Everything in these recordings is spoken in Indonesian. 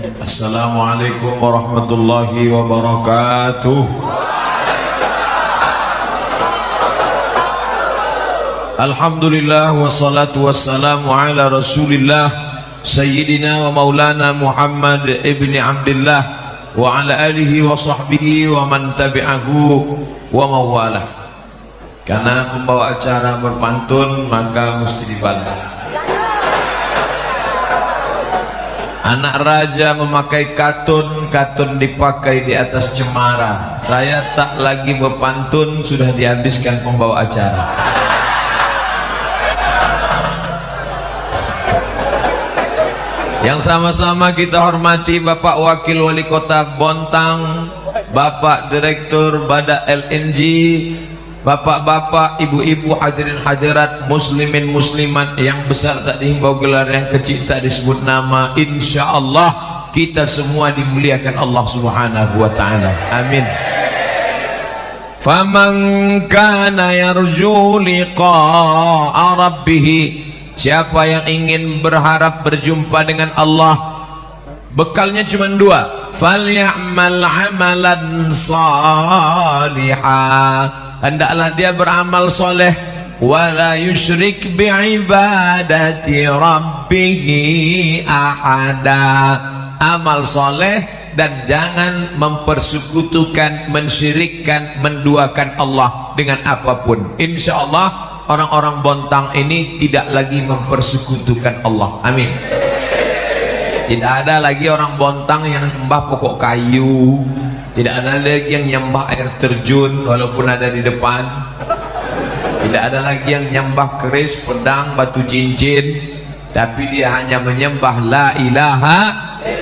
Assalamualaikum warahmatullahi wabarakatuh. Alhamdulillah wassalatu wassalamu ala Rasulillah Sayyidina wa Maulana Muhammad ibni Abdillah wa ala alihi wa sahbihi wa man tabi'ahu wa mawalah. Karena membawa acara berpantun maka mesti dibalas. Anak raja memakai katun, katun dipakai di atas cemara. Saya tak lagi berpantun, sudah dihabiskan pembawa acara. Yang sama-sama kita hormati Bapak Wakil Wali Kota Bontang, Bapak Direktur Badak LNG, bapak-bapak, ibu-ibu, hadirin hadirat, muslimin muslimat, yang besar tak dihimbau gelar, yang kecil tak disebut nama. Insya Allah kita semua dimuliakan Allah Subhanahu wa ta'ala. Amin. Faman kana yarju liqa'a rabbih, siapa yang ingin berharap berjumpa dengan Allah, bekalnya cuma dua. Falyamal amalan salihah, hendaklah dia beramal soleh. Wala yusyrik bi'ibadati rabbih ahada, amal soleh dan jangan mempersekutukan, mensyirikkan, menduakan Allah dengan apapun. Insya Allah orang-orang Bontang ini tidak lagi mempersekutukan Allah. Amin. Tidak ada lagi orang Bontang yang menyembah pokok kayu, tidak ada lagi yang menyembah air terjun walaupun ada di depan, tidak ada lagi yang menyembah keris, pedang, batu cincin, tapi dia hanya menyembah la ilaha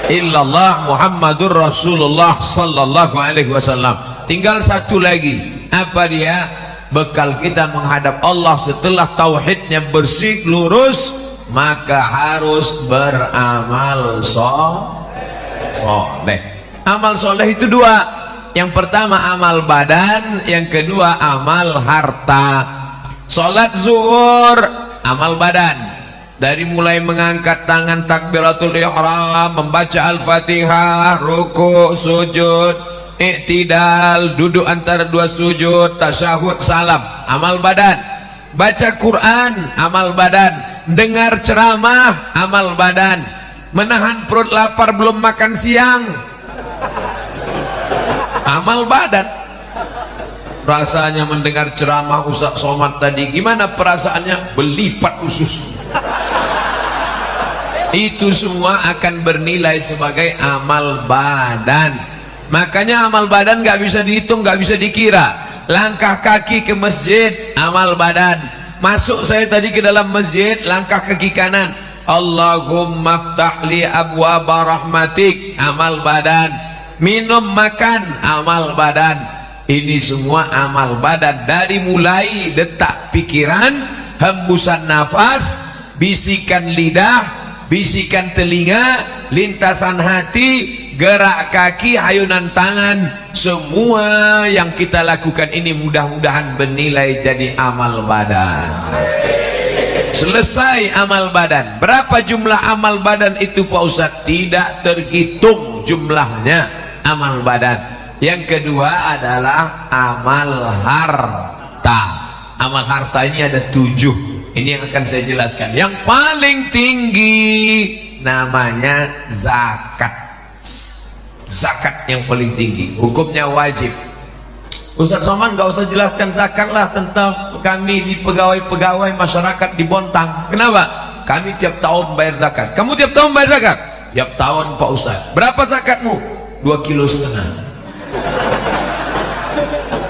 illallah Muhammadur Rasulullah sallallahu alaihi wasallam. Tinggal satu lagi, apa dia? Bekal kita menghadap Allah setelah tauhidnya bersih lurus, maka harus beramal soleh. Amal soleh itu dua. Yang pertama amal badan, yang kedua amal harta. Salat zuhur amal badan, dari mulai mengangkat tangan takbiratul ihram, membaca al-fatihah, ruku, sujud, i'tidal, duduk antara dua sujud, tasyahud, salam, amal badan. Baca Quran amal badan, dengar ceramah amal badan, menahan perut lapar belum makan siang amal badan. Rasanya mendengar ceramah Ustaz Somad tadi, gimana perasaannya? Belipat usus. Itu semua akan bernilai sebagai amal badan. Makanya amal badan gak bisa dihitung, gak bisa dikira. Langkah kaki ke masjid amal badan. Masuk saya tadi ke dalam masjid, langkah kaki kanan, Allahumma ftahli abwaba rahmatik, amal badan. Minum makan amal badan. Ini semua amal badan, dari mulai detak pikiran, hembusan nafas, bisikan lidah, bisikan telinga, lintasan hati, gerak kaki, ayunan tangan, semua yang kita lakukan ini mudah-mudahan bernilai jadi amal badan. Selesai amal badan. Berapa jumlah amal badan itu Pak Ustadz? Tidak terhitung jumlahnya amal badan. Yang kedua adalah amal harta. Amal harta ini ada 7. Ini yang akan saya jelaskan. Yang paling tinggi namanya zakat. Zakat yang paling tinggi, hukumnya wajib. Ustaz Somad gak usah jelaskan zakat lah, tentang kami di pegawai-pegawai masyarakat di Bontang. Kenapa? Kami tiap tahun bayar zakat. Kamu tiap tahun bayar zakat? Tiap tahun Pak Ustaz. Berapa zakatmu? 2,5 kilo.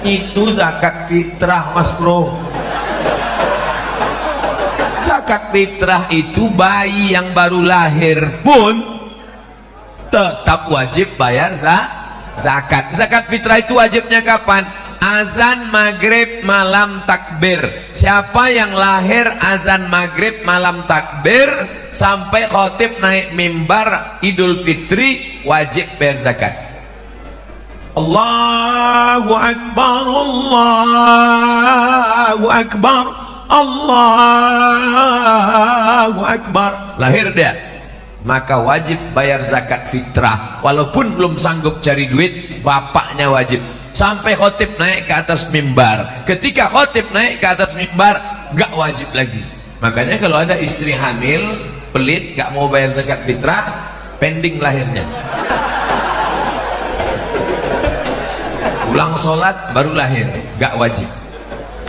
Itu zakat fitrah Mas Bro. Zakat fitrah itu bayi yang baru lahir pun tetap wajib bayar zakat. Zakat fitrah itu wajibnya kapan? Azan maghrib malam takbir. Siapa yang lahir azan maghrib malam takbir sampai khotib naik mimbar Idul Fitri, wajib bayar zakat. Allahu Akbar, Allahu Akbar, Allahu Akbar. Lahir dia, maka wajib bayar zakat fitrah. Walaupun belum sanggup cari duit, bapaknya wajib. Sampai khotib naik ke atas mimbar. Ketika khotib naik ke atas mimbar, gak wajib lagi. Makanya kalau ada istri hamil, pelit, gak mau bayar zakat fitrah, pending lahirnya. Pulang sholat baru lahir, gak wajib.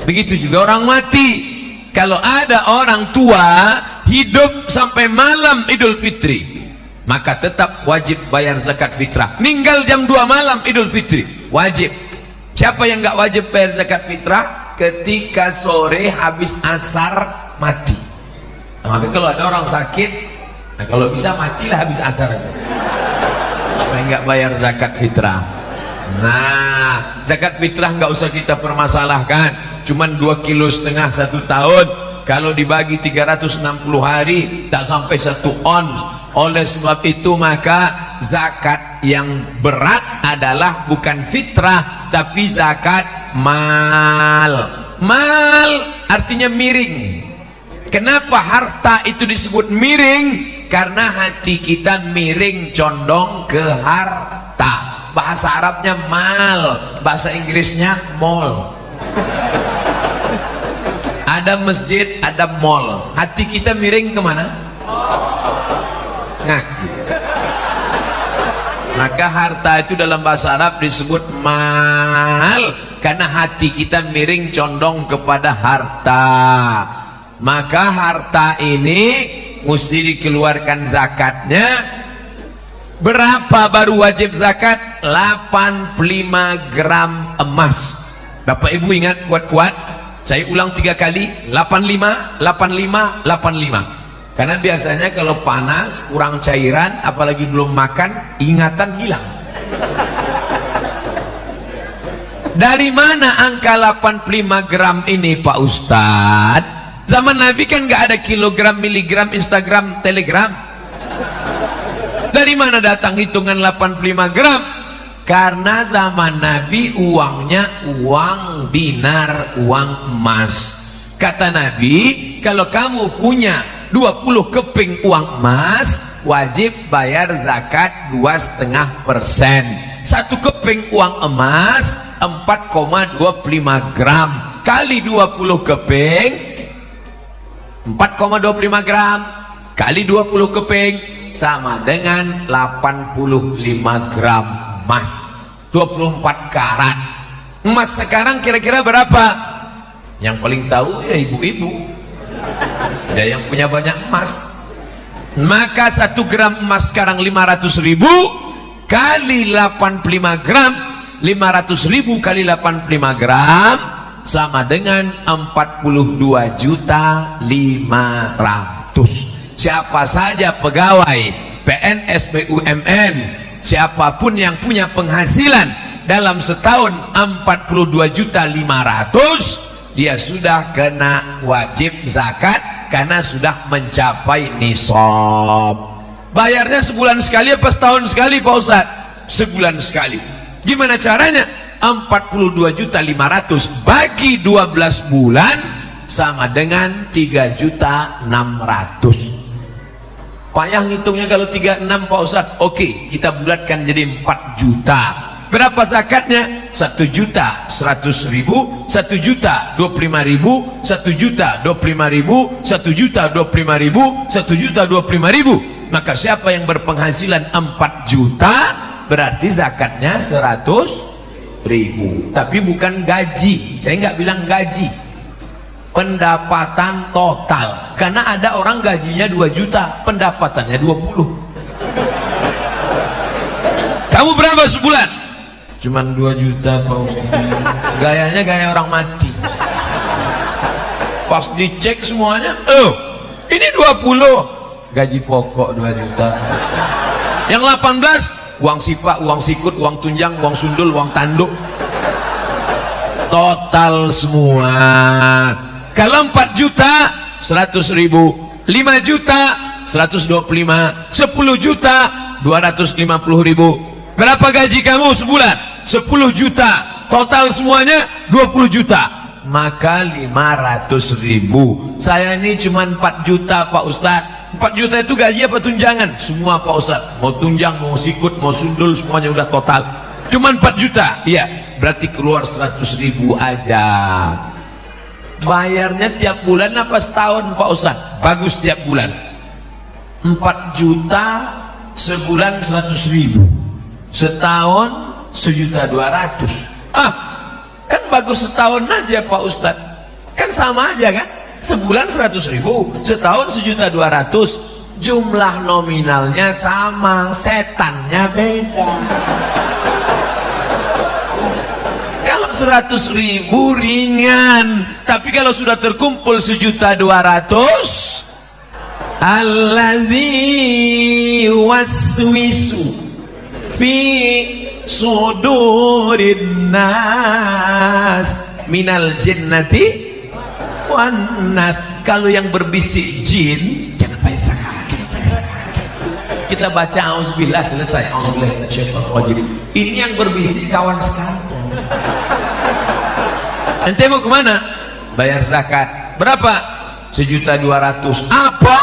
Begitu juga orang mati. Kalau ada orang tua hidup sampai malam Idul Fitri, maka tetap wajib bayar zakat fitrah. Meninggal jam 2 malam Idul Fitri, wajib. Siapa yang gak wajib bayar zakat fitrah? Ketika sore habis asar mati. Nah, maka kalau ada orang sakit, nah kalau bisa matilah habis asar supaya nggak bayar zakat fitrah. Nah, zakat fitrah nggak usah kita permasalahkan, cuman 2,5 kilo 1 tahun. Kalau dibagi 360 hari tak sampai 1 ons. Oleh sebab itu maka zakat yang berat adalah bukan fitrah tapi zakat mal. Mal artinya miring. Kenapa harta itu disebut miring? Karena hati kita miring condong ke harta. Bahasa Arabnya mal, bahasa Inggrisnya mall. Ada masjid, ada mall. Hati kita miring kemana? Ngaku. Maka harta itu dalam bahasa Arab disebut mal, karena hati kita miring condong kepada harta. Maka harta ini mesti dikeluarkan zakatnya. Berapa baru wajib zakat? 85 gram emas. Bapak Ibu ingat kuat-kuat, saya ulang 3 kali, 85, 85, 85. Karena biasanya kalau panas, kurang cairan, apalagi belum makan, ingatan hilang. Dari mana angka 85 gram ini Pak Ustadz? Zaman Nabi kan gak ada kilogram, miligram, Instagram, telegram. Dari mana datang hitungan 85 gram? Karena zaman Nabi uangnya uang dinar, uang emas. Kata Nabi, kalau kamu punya 20 keping uang emas, wajib bayar zakat 2,5%. 1 keping uang emas 4,25 gram kali 20 keping 4,25 gram kali 20 keping sama dengan 85 gram emas, 24 karat. Emas sekarang kira-kira berapa? Yang paling tahu ya ibu-ibu ya, yang punya banyak emas. Maka 1 gram emas sekarang 500.000 kali 85 gram, 500.000 kali 85 gram sama dengan 42.500.000. Siapa saja pegawai PNS, BUMN, siapapun yang punya penghasilan dalam setahun 42.500.000, dia sudah kena wajib zakat karena sudah mencapai nisab. Bayarnya sebulan sekali apa setahun sekali Pak Ustadz? Sebulan sekali. Gimana caranya? 42.500.000 bagi 12 bulan sama dengan 3.600.000. Payah ngitungnya kalau 36 Pak Ustadz. Oke, kita bulatkan jadi 4 juta. Berapa zakatnya? 1.100.000, 1.025.000, 1.025.000, 1.025.000, 1.025.000, 1.025.000. Maka siapa yang berpenghasilan 4 juta berarti zakatnya 100.000. Tapi bukan gaji. Saya nggak bilang gaji, pendapatan total. Karena ada orang gajinya 2 juta, pendapatannya 20. Kamu berapa sebulan? Cuman 2 juta Pak Ustaz. Gayanya gaya orang mati. Pas dicek semuanya, oh ini 20. Gaji pokok 2 juta. Yang 18 uang sipak, uang sikut, uang tunjang, uang sundul, uang tanduk, total semua. Kalau 4 juta 100.000, 5 juta 125, 10 juta 250.000. Berapa gaji kamu sebulan? 10 juta. Total semuanya 20 juta. Maka 500.000. Saya ini cuma 4 juta Pak Ustadz. 4 juta itu gaji apa tunjangan? Semua Pak Ustaz, mau tunjang, mau sikut, mau sundul, semuanya udah total. Cuman 4 juta, iya, berarti keluar 100.000 aja. Bayarnya tiap bulan apa setahun Pak Ustaz? Bagus tiap bulan. 4 juta sebulan 100.000, setahun 1.200.000. Kan bagus setahun aja Pak Ustaz. Kan sama aja kan? Sebulan 100.000, setahun 1.200.000. Jumlah nominalnya sama, setannya beda. Kalau 100.000 ringan, tapi kalau sudah terkumpul 1.200.000, alladzi waswisu fi sudurin nas minal jinnati wan nas. Kalau yang berbisik jin, jangan bayar zakat. Kita baca auzubillah, selesai. Auzubillah minasyaitonir rajim. Ini yang berbisik kawan sekalian. Ente mau kemana? Bayar zakat. Berapa? 1.200.000. Apa?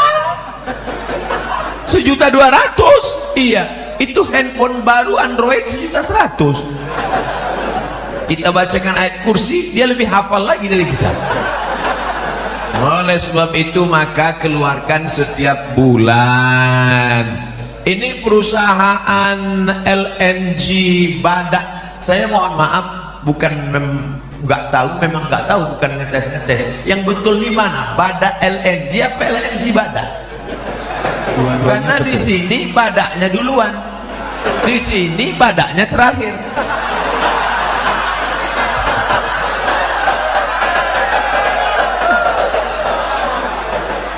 1.200.000? Iya, itu handphone baru Android 1.100.000. Kita bacakan ayat kursi, dia lebih hafal lagi dari kita. Oleh sebab itu maka keluarkan setiap bulan. Ini perusahaan LNG Badak. Saya mohon maaf, bukan nggak tahu, memang nggak tahu, bukan ngetes. Yang betul di mana? Badak LNG apa LNG Badak? Karena di sini badaknya duluan, di sini badaknya terakhir.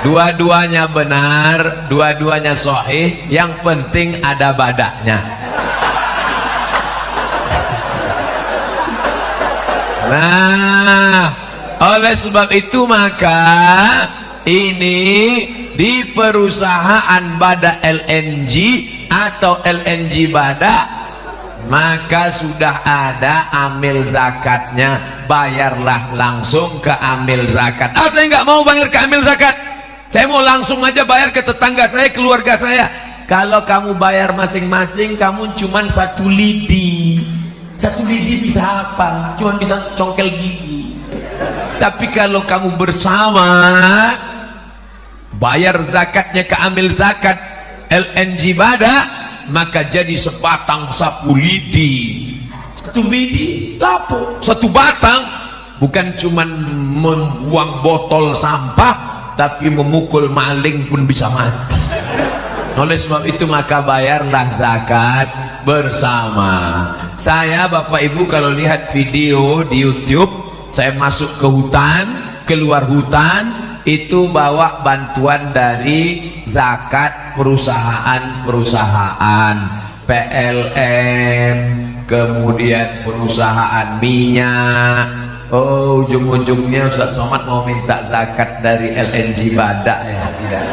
Dua-duanya benar, dua-duanya sahih, yang penting ada badaknya. Nah, oleh sebab itu maka ini di perusahaan Badak LNG atau LNG Badak, maka sudah ada amil zakatnya. Bayarlah langsung ke amil zakat. Saya nggak mau bayar ke amil zakat, saya mau langsung aja bayar ke tetangga saya, keluarga saya. Kalau kamu bayar masing-masing, kamu cuman 1 lidi. 1 lidi bisa apa? Cuman bisa congkel gigi. Tapi kalau kamu bersama, bayar zakatnya ke amil zakat LNG Badak, maka jadi sebatang 1 lidi. 1 lidi lapo, 1 batang. Bukan cuman membuang botol sampah, tapi memukul maling pun bisa mati. Oleh sebab itu maka bayarlah zakat bersama. Saya Bapak Ibu kalau lihat video di YouTube, saya masuk ke hutan, keluar hutan, itu bawa bantuan dari zakat perusahaan-perusahaan PLN, kemudian perusahaan minyak. Oh, ujung-ujungnya Ustaz Somad mau minta zakat dari LNG Badak ya? Tidak,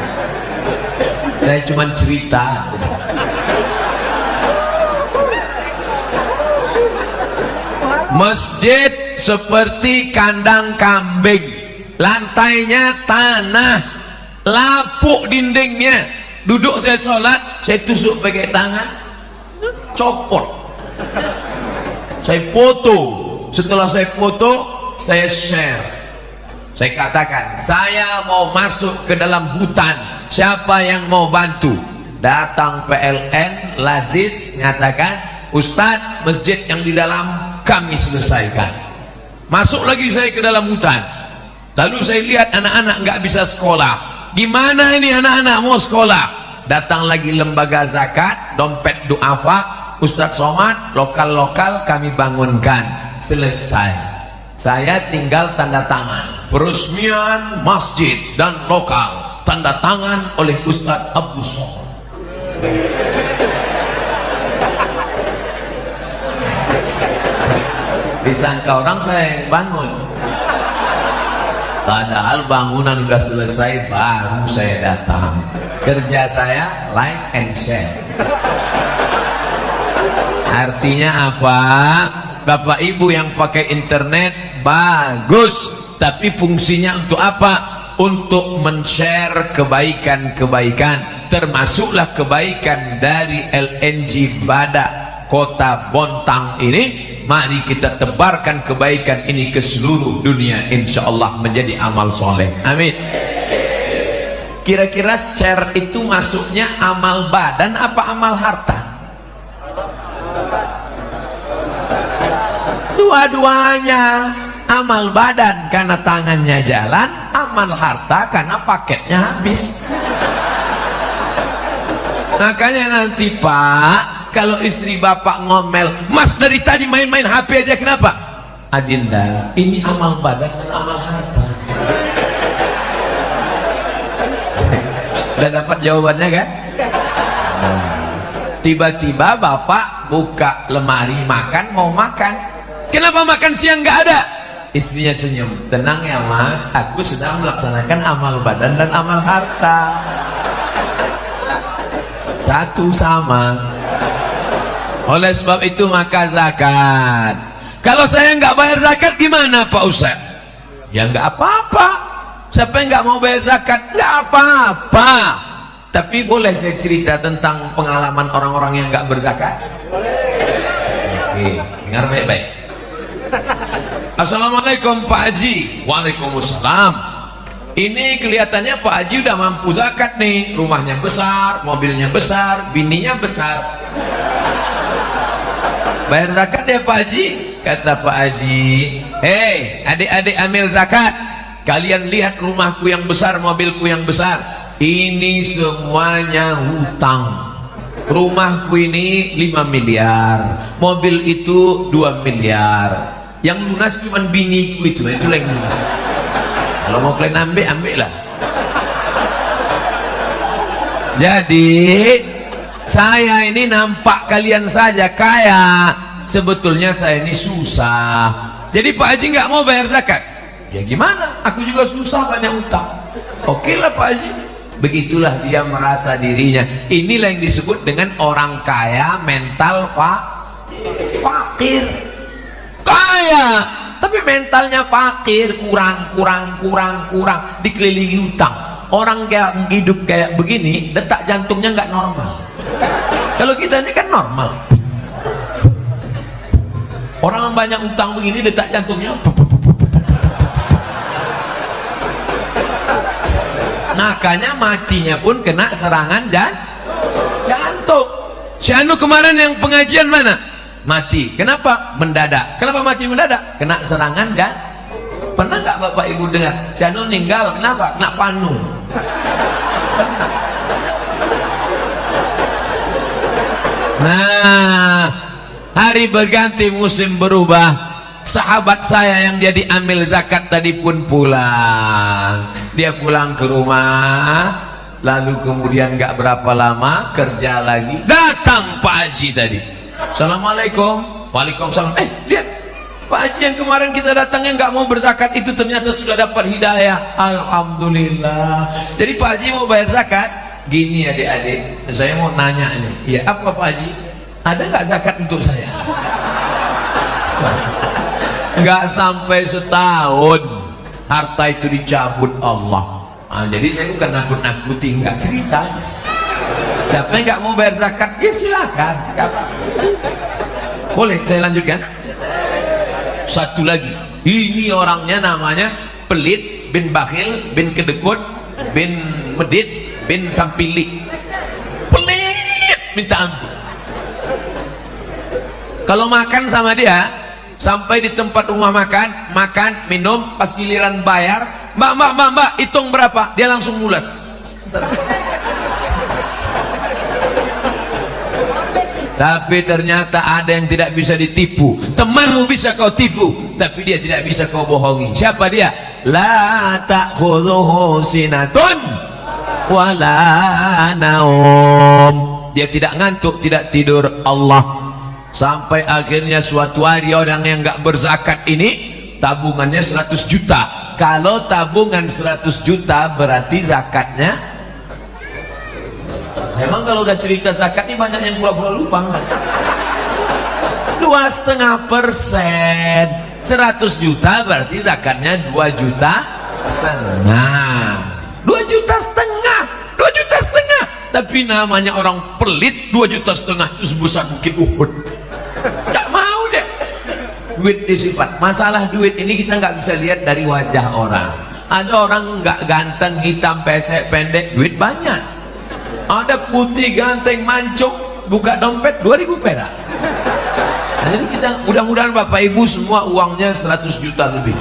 saya cuma cerita. Masjid seperti kandang kambing, lantainya tanah, lapuk dindingnya. Duduk saya sholat, saya tusuk pakai tangan, copot, saya foto. Setelah saya foto, saya share. Saya katakan, saya mau masuk ke dalam hutan, siapa yang mau bantu? Datang PLN, Lazis, nyatakan, Ustadz, masjid yang di dalam kami selesaikan. Masuk lagi saya ke dalam hutan, lalu saya lihat anak-anak nggak bisa sekolah. Gimana ini anak-anak mau sekolah? Datang lagi lembaga zakat, dompet duafa, Ustadz Somad, lokal-lokal kami bangunkan. Selesai, saya tinggal tanda tangan peresmian masjid dan lokal, tanda tangan oleh Ustadz Abdul Somad. Disangka orang saya yang bangun, padahal bangunan udah selesai baru saya datang. Kerja saya like and share. Artinya apa? Bapak Ibu yang pakai internet bagus, tapi fungsinya untuk apa? untuk men-share kebaikan-kebaikan, termasuklah kebaikan dari LNG Bada Kota Bontang ini. Mari kita tebarkan kebaikan ini ke seluruh dunia, insyaallah menjadi amal soleh. Amin. Kira-kira share itu masuknya amal badan apa amal harta? Dua-duanya. Amal badan karena tangannya jalan, amal harta karena paketnya habis. Makanya nanti Pak, kalau istri bapak ngomel, Mas dari tadi main-main HP aja, kenapa? Adinda, ini amal badan dan amal harta. Udah dapat jawabannya kan? Tiba-tiba bapak buka lemari makan, mau makan. Kenapa makan siang nggak ada? Istrinya senyum, tenang ya Mas, aku sedang melaksanakan amal badan dan amal harta. Satu sama. Oleh sebab itu maka zakat. Kalau saya nggak bayar zakat gimana Pak Ustaz? Ya nggak apa-apa. Siapa yang nggak mau bayar zakat? Nggak apa-apa. Tapi boleh saya cerita tentang pengalaman orang-orang yang nggak berzakat? Oke, dengar baik-baik. Assalamualaikum Pak Haji. Waalaikumsalam. Ini kelihatannya Pak Haji udah mampu zakat nih. Rumahnya besar, mobilnya besar, bininya besar. Bayar zakat ya Pak Haji? Kata Pak Haji, hei adik-adik amil zakat. Kalian lihat rumahku yang besar, mobilku yang besar. Ini semuanya hutang. Rumahku ini 5 miliar, mobil itu 2 miliar. Yang lunas cuma biniku itulah yang lunas. Kalau mau kalian ambil lah. Jadi saya ini nampak kalian saja kaya, sebetulnya saya ini susah. Jadi Pak Haji nggak mau bayar zakat. Ya gimana? Aku juga susah, banyak utang. Oke lah Pak Haji. Begitulah dia merasa dirinya. Inilah yang disebut dengan orang kaya mental fakir. Kaya tapi mentalnya fakir, kurang, dikelilingi utang. Orang kayak hidup kayak begini, detak jantungnya nggak normal. Kalau kita ini kan normal. Orang yang banyak utang begini, detak jantungnya. Makanya matinya pun kena serangan jantung. Si Anu kemarin yang pengajian mana? Mati. Kenapa? Mendadak. Kenapa mati mendadak? Kena serangan Pernah nggak Bapak Ibu dengar? Si Anu meninggal. Kenapa? Kena panu. Nah, hari berganti, musim berubah. Sahabat saya yang jadi amil zakat tadi pun pulang. Dia pulang ke rumah, lalu kemudian nggak berapa lama kerja lagi. Datang Pak Haji tadi. Assalamualaikum. Waalaikumsalam. Lihat Pak Haji yang kemarin kita datangnya nggak mau berzakat itu ternyata sudah dapat hidayah. Alhamdulillah. Jadi Pak Haji mau bayar zakat. Gini adik-adik, saya mau nanya nih. Ya apa Pak Haji? Ada nggak zakat untuk saya? Nggak sampai setahun harta itu dicabut Allah. Jadi saya bukan nakut-nakuti, nggak ceritanya. Siapa yang nggak mau bayar zakat, ya silakan. Boleh saya lanjutkan? Satu lagi, ini orangnya namanya pelit, bin bakhil, bin kedekut, bin medit, bin sampili. Pelit, minta ampun. Kalau makan sama dia, sampai di tempat rumah makan, minum, pas giliran bayar, mbak, hitung berapa? Dia langsung mulas. Tapi ternyata ada yang tidak bisa ditipu. Temanmu bisa kau tipu, tapi dia tidak bisa kau bohongi. Siapa dia? La ta'khudhuhu sinatun wala naum. Dia tidak ngantuk, tidak tidur. Allah. Sampai akhirnya suatu hari orang yang nggak berzakat ini tabungannya 100 juta. Kalau tabungan 100 juta berarti zakatnya. Memang kalau udah cerita zakat ini banyak yang pura-pura lupa. 2,5%. 100 juta berarti zakatnya 2 juta setengah. 2,5 juta, 2,5 juta. Tapi namanya orang pelit. 2,5 juta itu sebesar bukit Uhud. Gak mau deh. Duit disifat. Masalah duit ini kita nggak bisa lihat dari wajah orang. Ada orang nggak ganteng, hitam, pesek, pendek, duit banyak. Ada putih, ganteng, mancung, buka dompet 2.000 perak. Nah, jadi kita mudah-mudahan Bapak Ibu semua uangnya 100 juta lebih.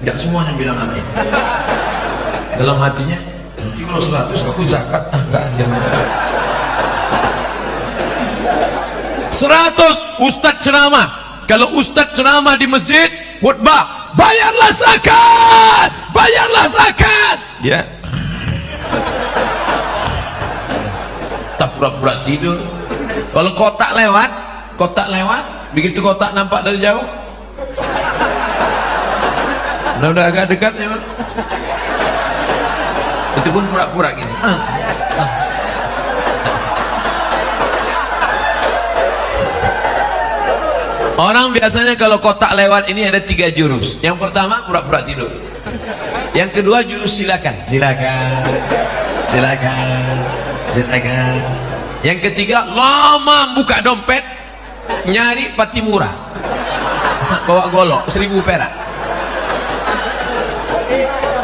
Nggak semuanya bilang amin. Dalam hatinya, nanti kalau 100 aku zakat, enggak aja. 100 Ustadz ceramah. Kalau Ustadz ceramah di masjid, khutbah, bayarlah zakat, bayarlah zakat. Ya. Tak pura-pura tidur. Kalau kotak lewat, begitu kotak nampak dari jauh, udah agak dekat ya, itu pun pura-pura gini. Orang biasanya kalau kotak lewat ini ada 3 jurus. Yang pertama pura-pura tidur. Yang kedua jurus silakan, silakan, silakan, silakan. Yang ketiga lama buka dompet, nyari pati murah, bawa golok 1.000 perak.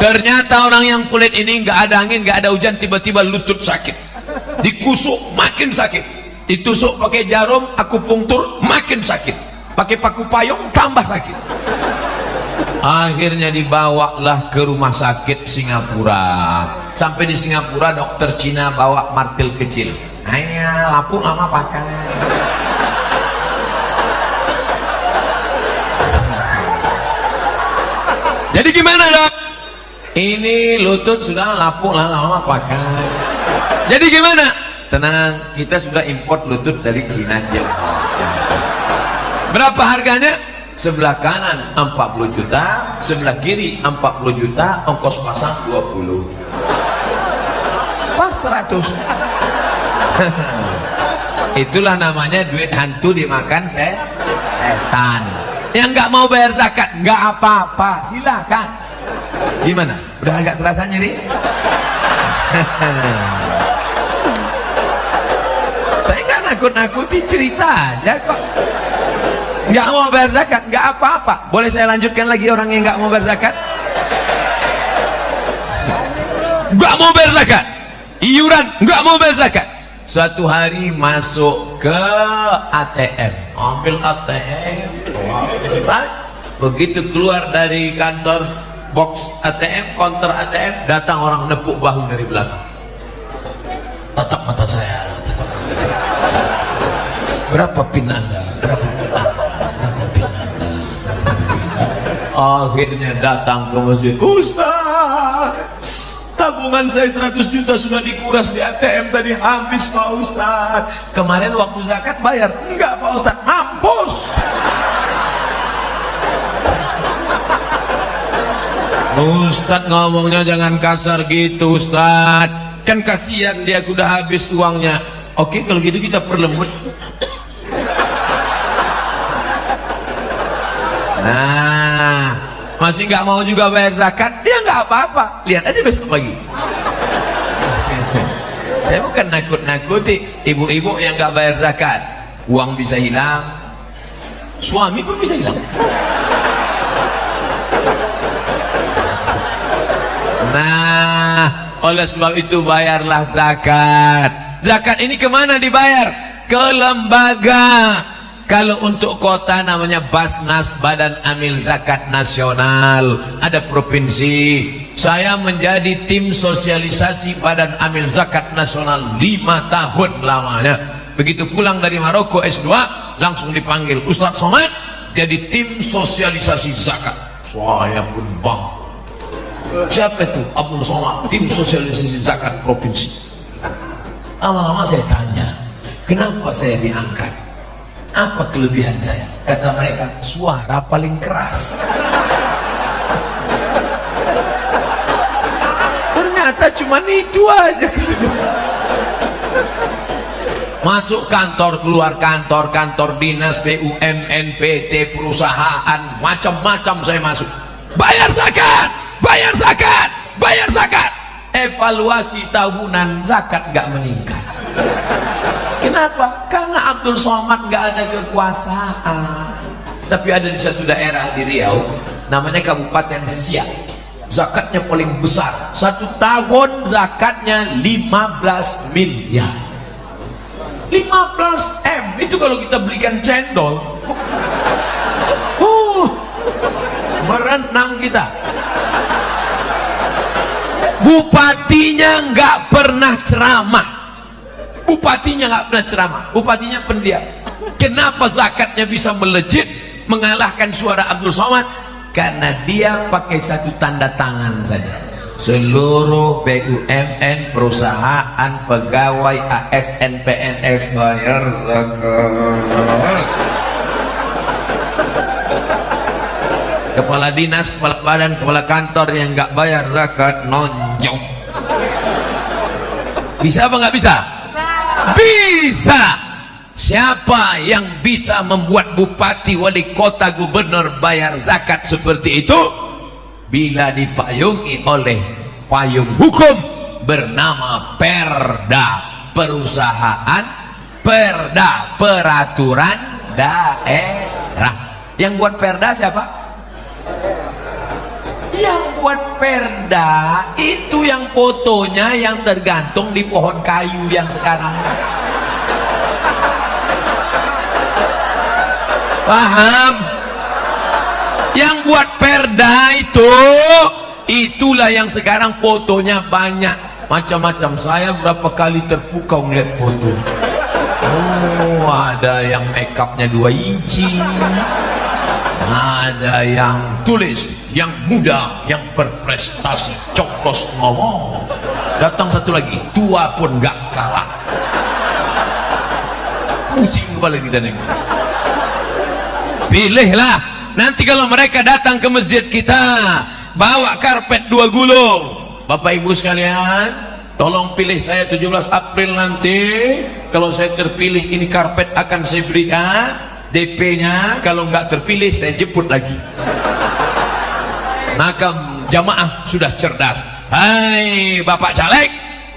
Ternyata orang yang kulit ini nggak ada angin, nggak ada hujan, tiba-tiba lutut sakit, dikusuk makin sakit, ditusuk pakai jarum akupunktur makin sakit, pakai paku payung tambah sakit. Akhirnya dibawalah ke rumah sakit Singapura. Sampai di Singapura dokter Cina bawa martil kecil. Hanya lapuk lama pakai. Jadi gimana dok? Ini lutut sudah lapuk lama pakai. Jadi gimana? Tenang, kita sudah import lutut dari Cina. Berapa harganya? Sebelah kanan 40 juta, sebelah kiri 40 juta, ongkos pasang 20. Pas 100. Itulah namanya duit hantu dimakan setan. Yang nggak mau bayar zakat nggak apa-apa, silakan. Gimana? Udah agak terasa nyeri? Saya nggak nakut-nakuti, cerita aja kok. Nggak mau bayar zakat nggak apa-apa. Boleh saya lanjutkan lagi orang yang nggak mau bayar zakat? Nggak mau bayar zakat, iuran nggak mau bayar zakat. Suatu hari masuk ke ATM, ambil ATM, selesai. Begitu keluar dari kantor box ATM, counter ATM, datang orang nepuk bahu dari belakang. Tatap mata saya, tatap mata saya. Berapa pin Anda? Berapa pin Anda? Berapa pin Anda? Akhirnya datang ke masjid. Ustaz, tabungan saya 100 juta sudah dikuras di ATM tadi, habis Pak Ustaz. Kemarin waktu zakat bayar? Enggak Pak Ustaz, mampus. Ustaz ngomongnya jangan kasar gitu Ustaz, kan kasihan dia udah habis uangnya. Oke kalau gitu kita perlembut. Nah, masih nggak mau juga bayar zakat, dia nggak apa-apa, lihat aja besok pagi. Saya bukan nakut-nakuti ibu-ibu yang nggak bayar zakat. Uang bisa hilang, suami pun bisa hilang. Nah, oleh sebab itu bayarlah zakat. Zakat ini kemana dibayar? Ke lembaga. Kalau untuk kota namanya Basnas, Badan Amil Zakat Nasional. Ada provinsi. Saya menjadi tim sosialisasi Badan Amil Zakat Nasional 5 tahun lamanya. Begitu pulang dari Maroko S2, langsung dipanggil Ustadz Somad jadi tim sosialisasi zakat. Saya pun bang. Siapa itu? Abdul Somad, tim sosialisasi zakat provinsi. Lama-lama saya tanya, kenapa saya diangkat? Apa kelebihan saya? Kata mereka, suara paling keras. Ternyata cuma itu aja kelebihan. Masuk kantor, keluar kantor, kantor dinas, BUMN, PT, perusahaan, macam-macam saya masuk. bayar zakat, bayar zakat, bayar zakat. Evaluasi tahunan zakat nggak meningkat. Kenapa? Karena Abdul Somad nggak ada kekuasaan. Tapi ada di satu daerah di Riau, namanya Kabupaten Siak. Zakatnya paling besar. Satu tahun zakatnya 15 miliar. 15 M. Itu kalau kita belikan cendol. Merenang kita. Bupatinya nggak pernah ceramah. Bupatinya nggak pernah ceramah. Bupatinya pendiam. Kenapa zakatnya bisa melejit mengalahkan suara Abdul Somad? Karena dia pakai satu tanda tangan saja. Seluruh BUMN, perusahaan, pegawai, ASN, PNS bayar zakat. Kepala dinas, kepala badan, kepala kantor yang nggak bayar zakat nonjok. Bisa apa nggak bisa? Bisa. Siapa yang bisa membuat bupati, wali kota, gubernur bayar zakat seperti itu? Bila dipayungi oleh payung hukum bernama Perda, perusahaan, Perda, peraturan daerah. Yang buat Perda siapa? Yang buat Perda itu yang fotonya yang tergantung di pohon kayu yang sekarang. Paham? Yang buat Perda itu, itulah yang sekarang fotonya banyak macam-macam. Saya berapa kali terpukau ngeliat foto. Oh, ada yang make upnya 2 inci, ada yang tulis yang muda, yang berprestasi, coplos ngomong. Datang satu lagi, tua pun gak kalah. Pusing kepala kita nih. Pilihlah. Nanti kalau mereka datang ke masjid kita, bawa karpet 2 gulung. Bapak ibu sekalian, tolong pilih saya 17 April nanti. Kalau saya terpilih, ini karpet akan saya berikan DP-nya. Kalau nggak terpilih, saya jemput lagi. Maka jamaah sudah cerdas. Hai Bapak Caleg,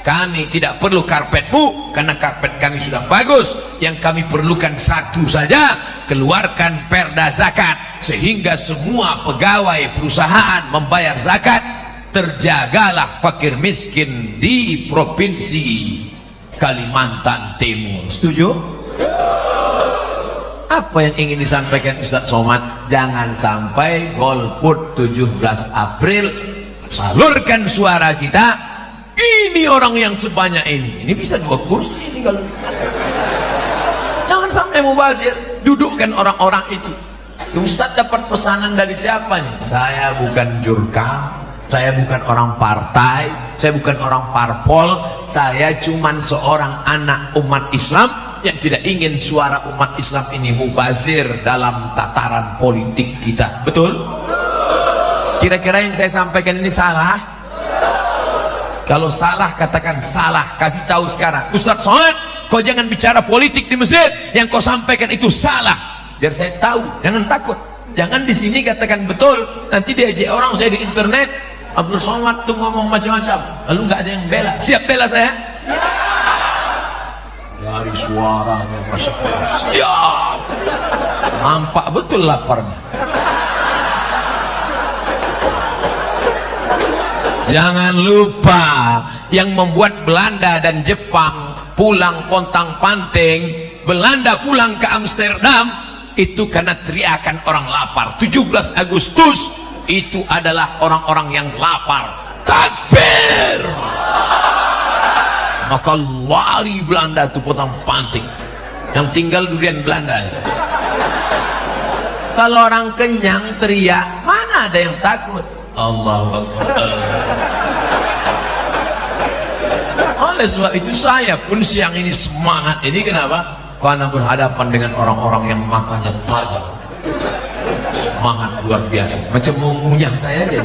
kami tidak perlu karpetmu karena karpet kami sudah bagus. Yang kami perlukan satu saja, keluarkan Perda zakat sehingga semua pegawai perusahaan membayar zakat. Terjagalah fakir miskin di provinsi Kalimantan Timur. Setuju? Apa yang ingin disampaikan Ustaz Somad? Jangan sampai golput 17 April, salurkan suara kita. Ini orang yang sebanyak ini bisa 2 kursi ini kalau. Jangan sampai mubazir. Dudukkan orang-orang itu. Ustaz dapat pesanan dari siapa nih? Saya bukan jurkam, saya bukan orang partai, saya bukan orang parpol, saya cuman seorang anak umat Islam yang tidak ingin suara umat Islam ini mubazir dalam tataran politik kita. Betul? Kira-kira yang saya sampaikan ini salah? Kalau salah katakan salah, kasih tahu sekarang. Ustaz Somad, kau jangan bicara politik di masjid, yang kau sampaikan itu salah. Biar saya tahu, jangan takut. Jangan di sini katakan betul, nanti diajak orang saya di internet, Abdul Somad tuh ngomong macam-macam, lalu nggak ada yang bela. Siap bela saya? Dari suaranya masuk. Siap. Nampak betul laparnya. Jangan lupa, yang membuat Belanda dan Jepang pulang pontang-panting, Belanda pulang ke Amsterdam, itu karena teriakan orang lapar. 17 Agustus itu adalah orang-orang yang lapar. Takbir! Maka lari Belanda itu pontang-panting. Yang tinggal durian Belanda. Kalau orang kenyang teriak, mana ada yang takut? Allahu Akbar. Oleh sebab itu saya pun siang ini semangat. Ini kenapa? Karena berhadapan dengan orang-orang yang matanya tajam, semangat luar biasa, macam mau ngunyah saya aja.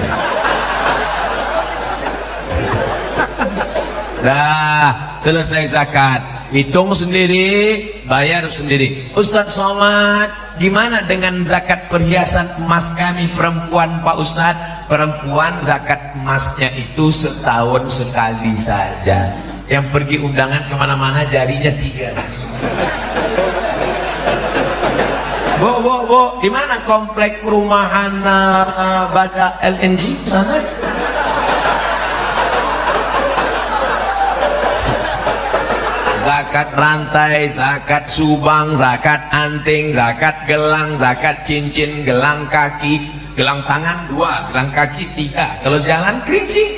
Dah selesai zakat, hitung sendiri, bayar sendiri. Ustadz Somad, gimana dengan zakat perhiasan emas kami perempuan Pak Ustadz? Perempuan zakat emasnya itu setahun sekali saja. Yang pergi undangan kemana-mana jarinya 3. Bu, di mana komplek perumahan Bada LNG sana? Zakat rantai, zakat subang, zakat anting, zakat gelang, zakat cincin, gelang kaki, gelang tangan 2, gelang kaki 3. Kalau jalan kerincing.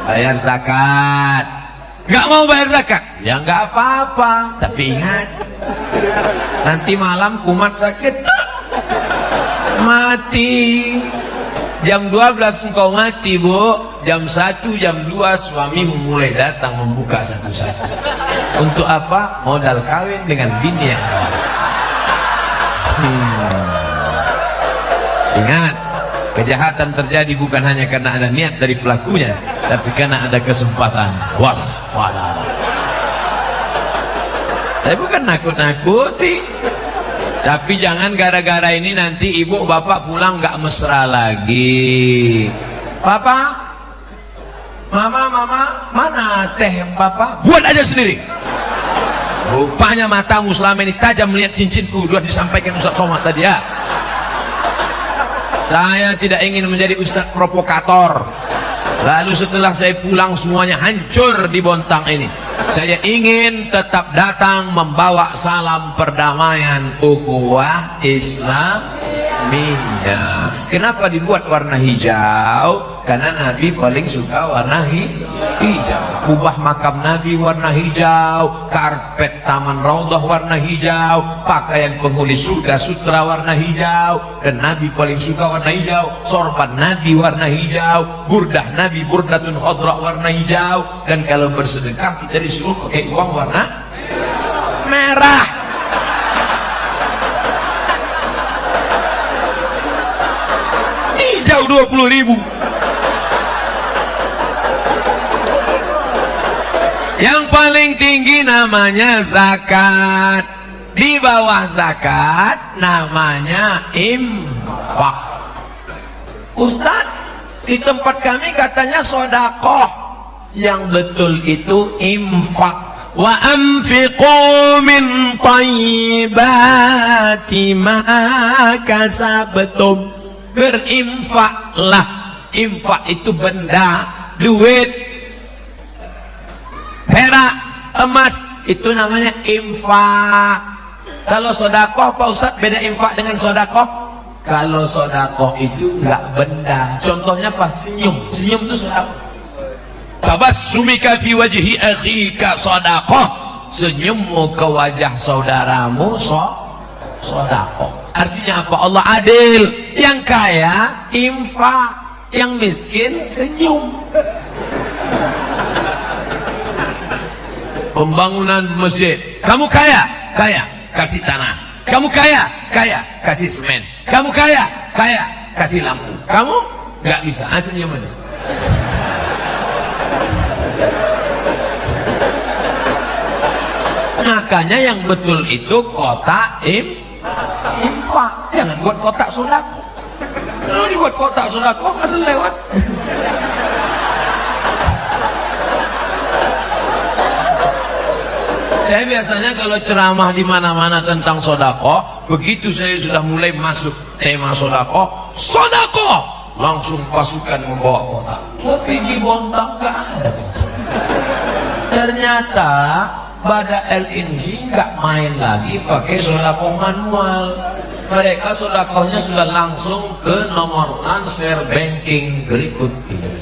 Bayar zakat. Nggak mau bayar zakat? Ya nggak apa-apa. Tapi ingat, nanti malam kumat sakit, mati. Jam 12 engkau mati, Bu. Jam 1, jam 2 suami mulai datang membuka satu-satu. Untuk apa? Modal kawin dengan bini yang baru. Ingat, kejahatan terjadi bukan hanya karena ada niat dari pelakunya, tapi karena ada kesempatan. Waspada. Saya bukan nakut-nakuti, tapi jangan gara-gara ini nanti ibu bapak pulang nggak mesra lagi. Papa, mama, mana teh papa? Buat aja sendiri. Rupanya matamu selama ini tajam melihat cincinku. Sudah disampaikan Ustaz Somad tadi ya. Saya tidak ingin menjadi ustaz provokator, lalu setelah saya pulang semuanya hancur di Bontang ini. Saya ingin tetap datang membawa salam perdamaian ukhuwah Islamiyah. Kenapa dibuat warna hijau? Karena Nabi paling suka warna hijau. Kubah makam Nabi warna hijau, karpet taman Raudhah warna hijau, pakaian penghuni surga sutra warna hijau, dan Nabi paling suka warna hijau. Sorban Nabi warna hijau, burdah Nabi burdatun khadra warna hijau, dan kalau bersedekah kita disuruh pakai uang warna merah. Hijau 20.000. Yang paling tinggi namanya zakat. Di bawah zakat namanya infak. Ustaz, di tempat kami katanya sodakoh. Yang betul itu infak. Wa anfiqu min thayyibati ma kasabtum. Berinfaklah. Infak itu benda, duit, perak, emas, itu namanya infak. Kalau sodakoh Pak Ustadz, beda infak dengan sodakoh. Kalau sodakoh itu enggak benda. Contohnya apa? Senyum. Senyum itu sodakoh. Tabassumika fi wajhi akhika sodakoh. Senyummu ke wajah saudaramu sodakoh. Artinya apa? Allah adil. Yang kaya infak, yang miskin senyum. Pembangunan masjid, kamu kaya, kasih tanah. Kamu kaya, kasih semen. Kamu kaya, kasih lampu. Kamu nggak bisa, senyum aja. Makanya yang betul itu kotak infak. Jangan buat kotak sodako. Kalau dibuat kotak sodako asal lewat. Saya biasanya kalau ceramah di mana-mana tentang sodako, begitu saya sudah mulai masuk tema sodako, langsung pasukan membawa kotak. Tapi di Bontang nggak ada kotak. Ternyata Bada LNG nggak main lagi pakai sodako manual. Mereka sodakohnya sudah langsung ke nomor transfer banking berikut ini.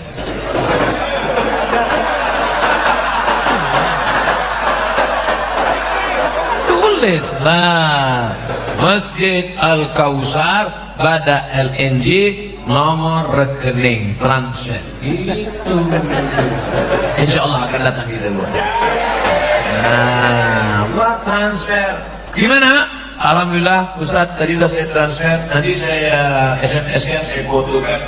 Tulislah Masjid Al-Kausar Bada LNG nomor rekening transfer. Itu insya Allah akan datang kita buat. Nah, buat transfer gimana? Alhamdulillah Ustaz, tadi sudah saya transfer. Nanti saya SMS kan, saya fotokan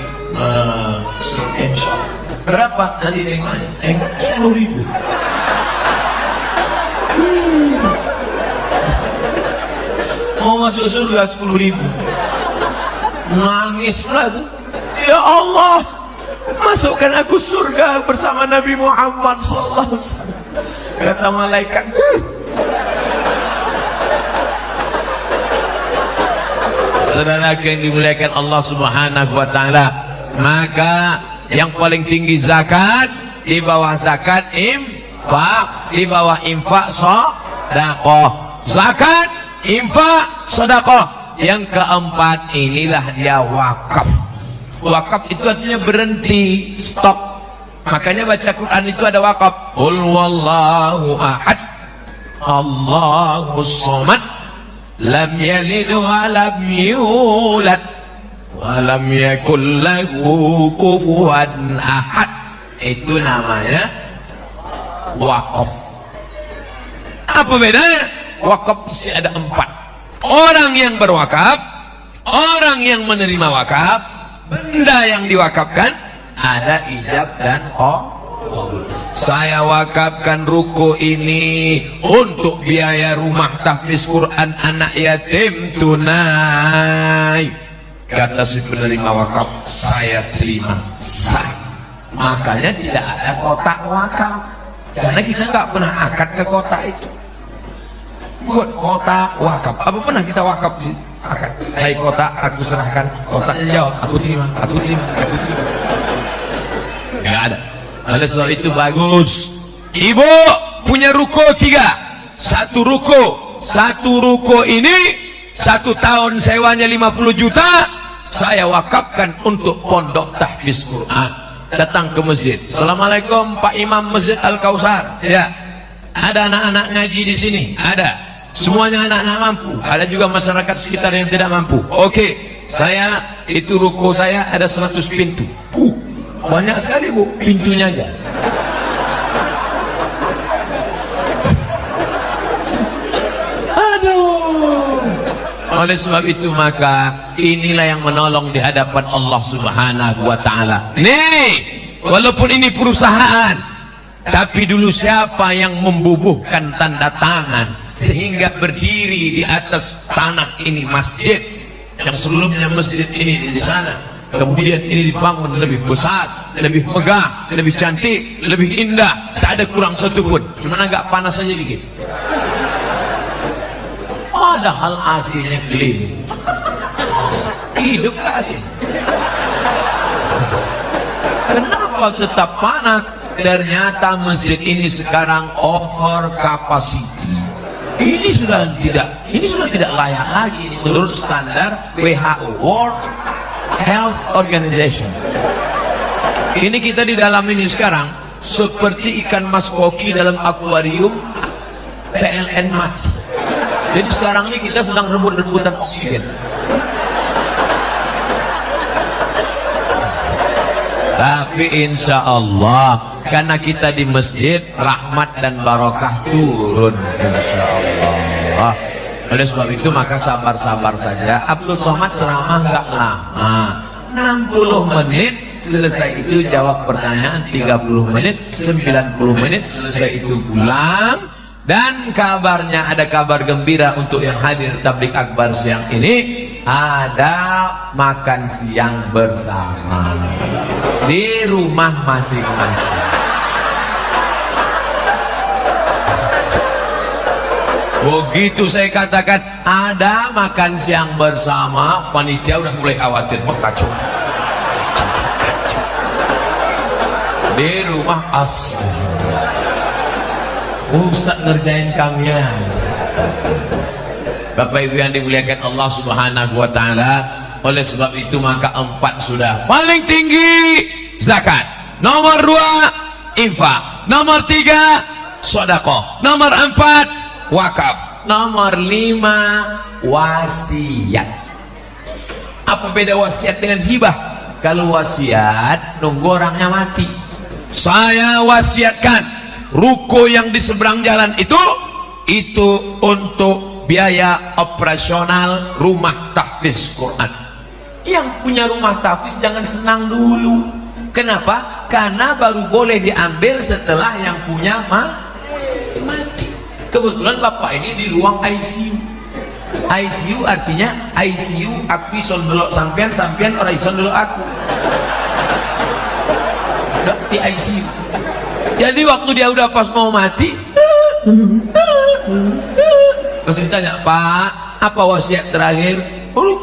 insya Allah. Berapa? Nanti dari mana? 10.000. Mau masuk surga 10.000. Nangis pula tuh. Ya Allah, masukkan aku surga bersama Nabi Muhammad sallallahu alaihi wasallam. Kata malaikat, saudara yang dimuliakan Allah Subhanahu wa taala, maka yang paling tinggi zakat, di bawah zakat infak, di bawah infak sedekah. Zakat, infak, sedekah. Yang keempat inilah dia wakaf. Wakaf itu artinya berhenti, stop. Makanya baca Quran itu ada wakaf. Qul wallahu ahad, Allahus samad, lam yalid wa lam yulad wa lam yakul lahu kufuwan ahad. Itu namanya wakaf. Apa bedanya? Wakaf mesti ada 4. Orang yang berwakaf, orang yang menerima wakaf, benda yang diwakafkan, ada ijab dan qabul. Saya wakafkan ruko ini untuk biaya rumah tahfiz Quran anak yatim tunai. Kata si penerima wakaf, saya terima sah. Makanya tidak ada kotak wakaf, karena kita nggak pernah akad ke kotak itu. Buat kotak wakaf, apa pernah kita wakaf sih? Akad. Hai kotak, aku serahkan. Kotaknya jawab, aku terima, aku terima, aku terima. Nggak ada. Oleh sebab itu bagus. Ibu punya ruko 3. Satu ruko ini 1 tahun sewanya 50 juta. Saya wakafkan untuk pondok tahfiz Quran. Datang ke masjid. Assalamualaikum Pak Imam Masjid Al Kausar. Ya. Ada anak-anak ngaji di sini. Ada. Semuanya anak-anak mampu. Ada juga masyarakat sekitar yang tidak mampu. Oke, saya itu ruko saya ada 100 pintu. Banyak sekali Bu, pintunya aja. Aduh. Oleh sebab itu maka inilah yang menolong di hadapan Allah Subhanahu wa taala. Nih, walaupun ini perusahaan, tapi dulu siapa yang membubuhkan tanda tangan sehingga berdiri di atas tanah ini masjid, yang sebelumnya masjid ini di sana, kemudian ini dibangun lebih besar, lebih megah, lebih cantik, lebih indah, tak ada kurang satu pun, cuma agak panas saja dikit. Padahal hasilnya keliling. Hidup kasih. Kenapa tetap panas? Ternyata masjid ini sekarang over capacity. Ini sudah tidak layak lagi menurut standar WHO, World Health Organization. Ini kita di dalam ini sekarang seperti ikan mas koki dalam akuarium PLN mati. Jadi sekarang ini kita sedang rebut-rebutan oksigen. Tapi insya Allah karena kita di masjid, rahmat dan barokah turun insya Allah. Oleh sebab itu maka sabar-sabar saja. Abdul Somad ceramah nggak lama, 60 menit selesai itu jawab pertanyaan, 30 menit, 90 menit selesai itu pulang. Dan kabarnya ada kabar gembira untuk yang hadir tablik akbar siang ini, ada makan siang bersama di rumah masing-masing. Begitu saya katakan ada makan siang bersama, panitia udah mulai khawatir, kacau. Di rumah asli. Ustaz ngerjain kami ya. Bapak Ibu yang dimuliakan Allah Subhanahu wa taala, oleh sebab itu maka 4 sudah paling tinggi zakat, nomor 2 infak, nomor 3 sedekah, nomor 4 wakaf, nomor 5 wasiat. Apa beda wasiat dengan hibah? Kalau wasiat nunggu orangnya mati. Saya wasiatkan ruko yang di seberang jalan itu untuk biaya operasional rumah tahfiz Quran. Yang punya rumah tahfiz jangan senang dulu. Kenapa? Karena baru boleh diambil setelah yang punya mati. Kebetulan bapak ini di ruang ICU. ICU artinya ICU aku ison delok sampean, sampean orang ison delok aku. Di ICU. Jadi waktu dia udah pas mau mati, terus ditanya, Pak, apa wasiat terakhir? Uruk.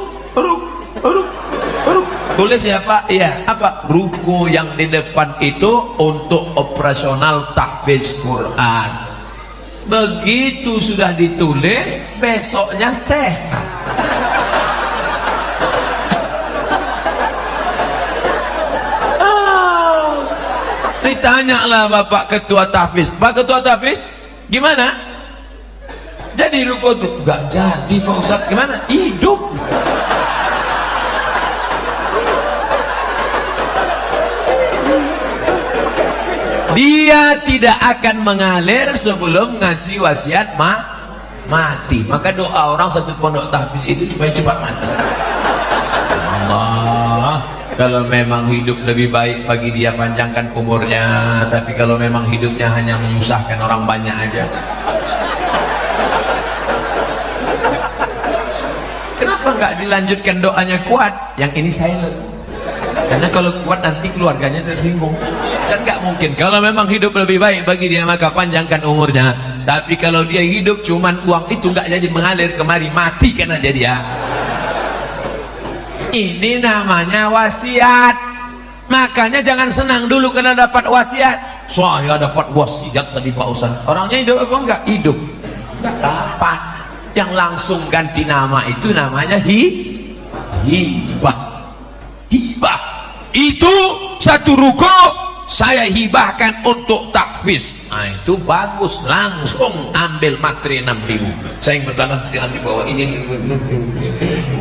Tulis ya Pak? Iya. Apa? Ruko yang di depan itu untuk operasional tahfiz Quran. Begitu sudah ditulis, besoknya sehat. Ditanyalah Bapak Ketua Tahfiz, Pak Ketua Tahfiz, gimana? Jadi ruko itu enggak jadi Pak Ustadz. Gimana? Hidup. Dia tidak akan mengalir sebelum ngasih wasiat mati. Maka doa orang satu pondok tahfiz itu supaya cepat mati. Allah, kalau memang hidup lebih baik bagi dia, panjangkan umurnya. Tapi kalau memang hidupnya hanya menyusahkan orang banyak aja, kenapa nggak dilanjutkan doanya kuat? Yang ini silent. Karena kalau kuat nanti keluarganya tersinggung. Dan nggak mungkin. Kalau memang hidup lebih baik bagi dia, maka panjangkan umurnya. Tapi kalau dia hidup cuman uang itu nggak jadi mengalir kemari, mati kan aja dia. Ini namanya wasiat. Makanya jangan senang dulu karena dapat wasiat. Saya dapat wasiat tadi Pak Ustaz. Orangnya hidup apa enggak? Hidup. Enggak dapat. Yang langsung ganti nama itu namanya hibah. Hibah. Itu satu ruko saya hibahkan untuk tahfiz. Nah itu bagus, langsung ambil materi 6.000. Saya yang bertanam di bawah ini,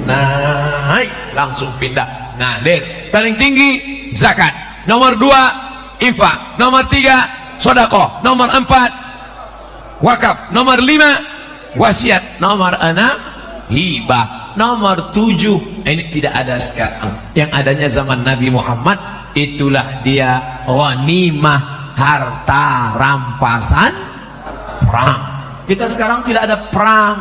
naik langsung pindah ngalir. Paling tinggi zakat, nomor 2 infak, nomor 3 sedekah, nomor 4 wakaf, nomor 5 wasiat, nomor 6 hibah, nomor 7 ini tidak ada sekarang. Yang adanya zaman Nabi Muhammad, itulah dia ghanimah, harta rampasan perang. Kita sekarang tidak ada perang.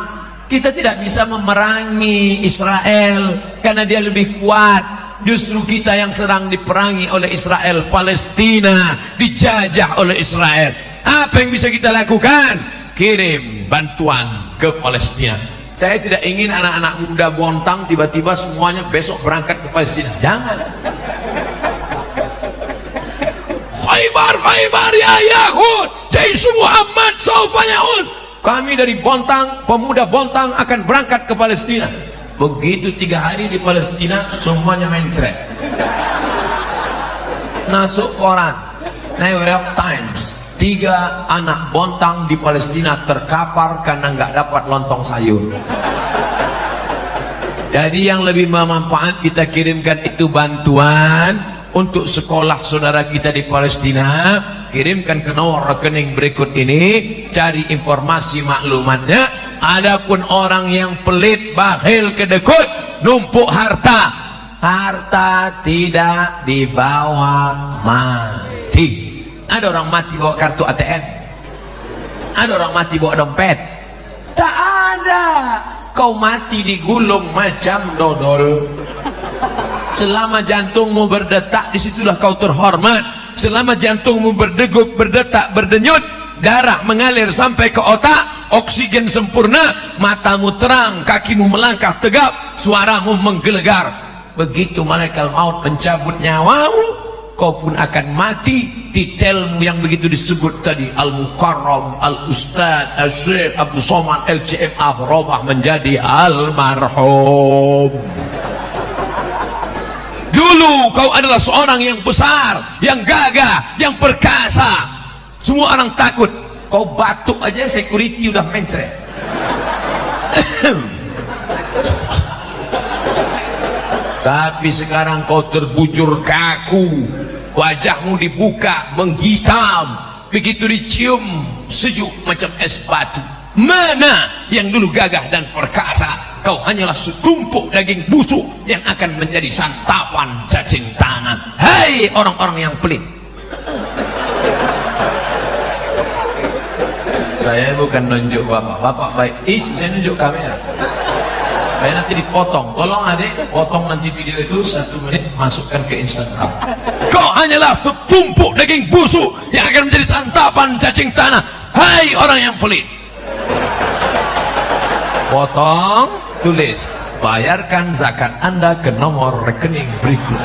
Kita tidak bisa memerangi Israel karena dia lebih kuat. Justru kita yang sedang diperangi oleh Israel. Palestina dijajah oleh Israel. Apa yang bisa kita lakukan? Kirim bantuan ke Palestina. Saya tidak ingin anak-anak muda Bontang tiba-tiba semuanya besok berangkat ke Palestina. Jangan. Khaybar ya Yahud, Jaisu Muhammad saufa yaud. Kami dari Bontang, pemuda Bontang akan berangkat ke Palestina. Begitu 3 hari di Palestina, semuanya mencret. Masuk koran, New York Times, 3 anak Bontang di Palestina terkapar karena nggak dapat lontong sayur. Jadi yang lebih bermanfaat kita kirimkan itu bantuan untuk sekolah saudara kita di Palestina. Kirimkan ke nomor rekening berikut ini, cari informasi maklumatnya. Adapun orang yang pelit, bakhil, kedekut, numpuk harta, harta tidak dibawa mati. Ada orang mati bawa kartu ATM, ada orang mati bawa dompet. Tak ada. Kau mati digulung macam dodol. Selama jantungmu berdetak, disitulah kau terhormat. Selama jantungmu berdegup, berdetak, berdenyut, darah mengalir sampai ke otak, oksigen sempurna, matamu terang, kakimu melangkah tegap, suaramu menggelegar. Begitu malaikat maut mencabut nyawamu, kau pun akan mati. Titelmu yang begitu disebut tadi, Al-Mukarram, Al-Ustad, Al-Syekh Abdul Somad LCMA berubah menjadi Almarhum. Dulu kau adalah seorang yang besar, yang gagah, yang perkasa. Semua orang takut. Kau batuk aja security udah mencret. Tapi sekarang kau terbujur kaku, wajahmu dibuka menghitam, begitu dicium sejuk macam es batu. Mana yang dulu gagah dan perkasa? Kau hanyalah setumpuk daging busuk yang akan menjadi santapan cacing tangan. Hai orang-orang yang pelit. Saya bukan nunjuk bapak baik, itu saya nunjuk kamera supaya nanti dipotong. Tolong adik, potong nanti video itu 1 menit, masukkan ke Instagram. Kau hanyalah setumpuk daging busuk yang akan menjadi santapan cacing tanah. Hai orang yang pelit. Potong, tulis, bayarkan zakat Anda ke nomor rekening berikut.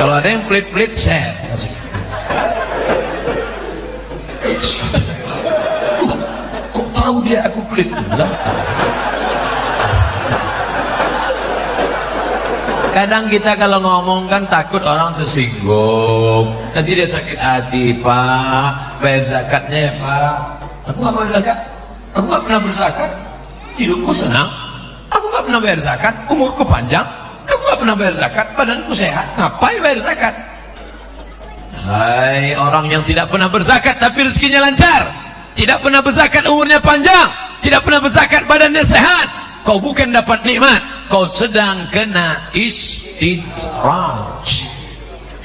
Kalau ada yang pelit-pelit, share. Kok tahu dia aku pelit? Kadang kita kalau ngomong kan takut orang tersinggung, nanti dia sakit hati. Pak, bayar zakatnya ya Pak. Aku gak bayar zakat, aku gak pernah berzakat, hidupku senang. Aku gak pernah bayar zakat, umurku panjang. Aku gak pernah bayar zakat, badanku sehat, ngapain bayar zakat? Hai orang yang tidak pernah berzakat tapi rezekinya lancar, tidak pernah berzakat umurnya panjang, tidak pernah berzakat badannya sehat, kau bukan dapat nikmat, kau sedang kena istidraj.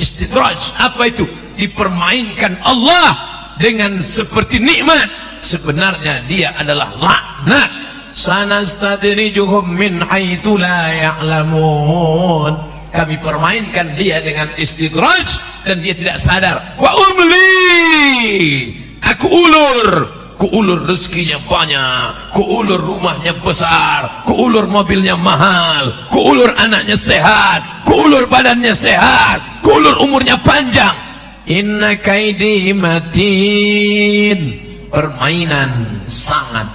Istidraj apa itu? Dipermainkan Allah dengan seperti nikmat, sebenarnya dia adalah laknat. Sanastadrijuhum min haitsu la ya'lamun. Kami permainkan dia dengan istidraj dan dia tidak sadar. Wa umli, aku ulur rezekinya banyak, kuulur rumahnya besar, kuulur mobilnya mahal, kuulur anaknya sehat, kuulur badannya sehat, kuulur umurnya panjang. Inna kaidi matin. Permainan sangat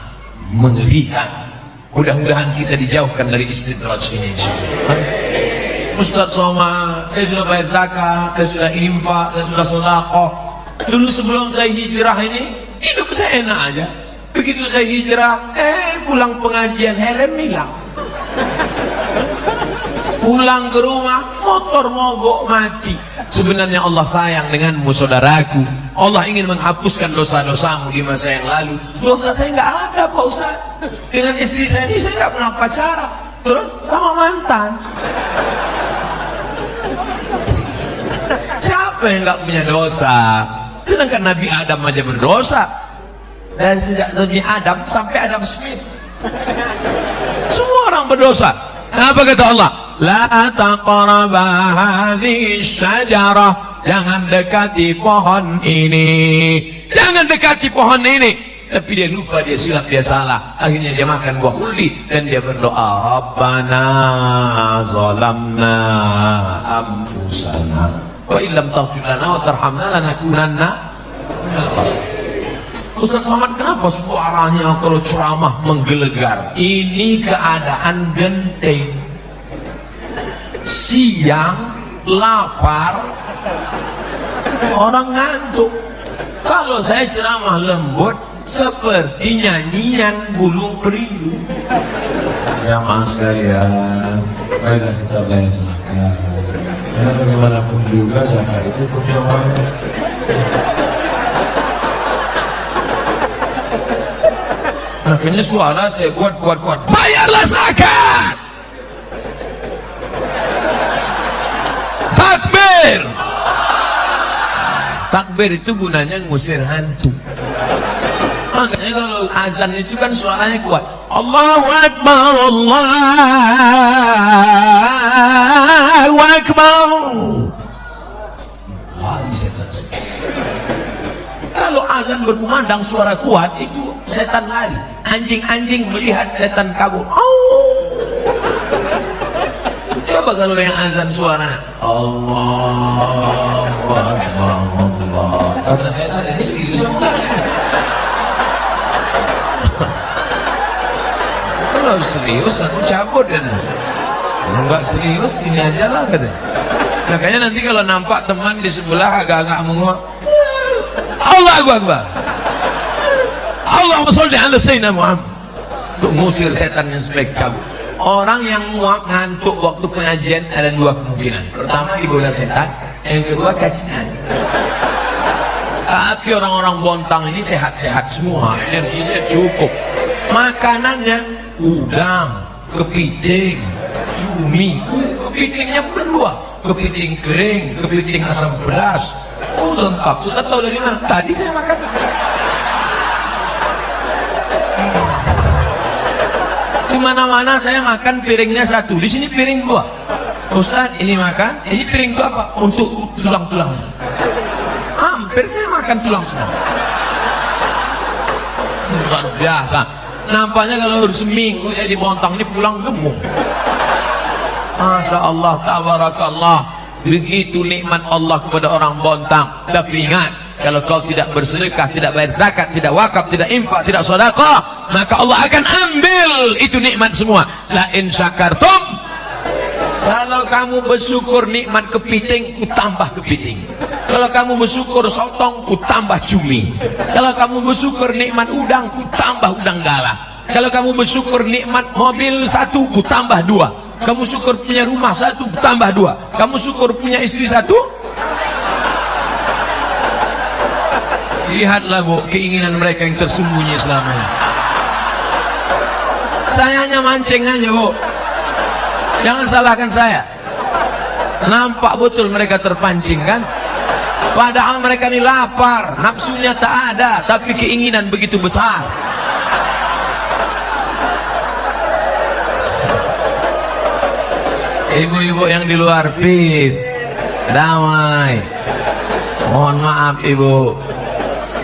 mengerikan. Mudah-mudahan kita dijauhkan dari istidraj ini. Ustaz Somad, saya sudah bayar zakat, saya sudah infak, saya sudah sedekah. Dulu sebelum saya hijrah ini, hidup saya enak aja. Begitu saya hijrah, pulang pengajian helm hilang. Pulang ke rumah, motor mogok mati. Sebenarnya Allah sayang denganmu saudaraku. Allah ingin menghapuskan dosa-dosamu di masa yang lalu. Dosa saya nggak ada Pak Ustaz. Dengan istri saya ini saya nggak pernah pacaran. Terus sama mantan. Siapa yang nggak punya dosa? Sedangkan Nabi Adam aja berdosa. Dan sejak Nabi Adam sampai Adam Smith, semua orang berdosa. Apa kata Allah? La taqraba hadhihi syajarah. Jangan dekati pohon ini. Jangan dekati pohon ini. Tapi dia lupa, dia silap, dia salah. Akhirnya dia makan buah khuldi dan dia berdoa, Rabbana zalamna anfusana wa illam taghfir lana wa tarhamna lanakunanna minal khasirin. Ustaz Somad, kenapa suaranya kalau ceramah menggelegar? Ini keadaan genting. Siang lapar, orang ngantuk. Kalau saya ceramah lembut, seperti nyanyian Bulung Perindu. Ya maaf sekalian, baiklah kita bayar zakat. Karena bagaimanapun juga zakat itu punya wajib. Makanya suara saya buat kuat-kuat, bayarlah zakat. Takbir. Takbir itu gunanya ngusir hantu. Makanya kalau azan itu kan suaranya kuat. Allahu Akbar, Allahu Akbar. Kalau azan berkumandang suara kuat, itu setan lari. Anjing-anjing melihat setan kabur. Coba kalau yang azan suaranya Allahu Akbar, Allah. Kata setan, ini serius semua. Kalau serius aku cabut ya. Enggak serius ini aja lah katanya. Makanya nanti kalau nampak teman di sebelah agak-agak menguap, Allahu Akbar, Allahumma sholli ala sayyidina Muhammad, untuk ngusir setan yang sebaik kabur. Orang yang muak ngantuk waktu pengajian ada dua kemungkinan. Pertama digoda setan, yang kedua cacingan. Tapi orang-orang Bontang ini sehat-sehat semua, energinya cukup. Makanannya udang, kepiting, cumi. Kepitingnya berdua, kepiting kering, kepiting asam pedas. Oh lengkap. Ustaz tahu dari mana? Tadi saya makan. Di mana-mana saya makan piringnya satu, di sini piring dua. Ustaz, ini makan, ini piring itu apa? Untuk tulang-tulang. Hampir saya makan tulang semua. Luar biasa. Nampaknya kalau seminggu saya di Bontang ini pulang gemuk. Masya Allah, tabarakallah. Begitu nikmat Allah kepada orang Bontang. Tapi ingat, kalau kau tidak bersedekah, tidak bayar zakat, tidak wakaf, tidak infak, tidak sedekah, maka Allah akan ambil itu nikmat semua. La in syakartum, kalau kamu bersyukur nikmat kepiting, ku tambah kepiting. Kalau kamu bersyukur sotong, ku tambah cumi. Kalau kamu bersyukur nikmat udang, ku tambah udang galah. Kalau kamu bersyukur nikmat mobil satu, ku tambah dua. Kamu syukur punya rumah satu, ku tambah dua. Kamu syukur punya istri satu. Lihatlah bu, keinginan mereka yang tersembunyi selama ini. Saya hanya mancing aja bu, jangan salahkan saya. Nampak betul mereka terpancing kan? Padahal mereka ini lapar, nafsunya tak ada, tapi keinginan begitu besar. Ibu-ibu yang di luar, peace, damai. Mohon maaf ibu,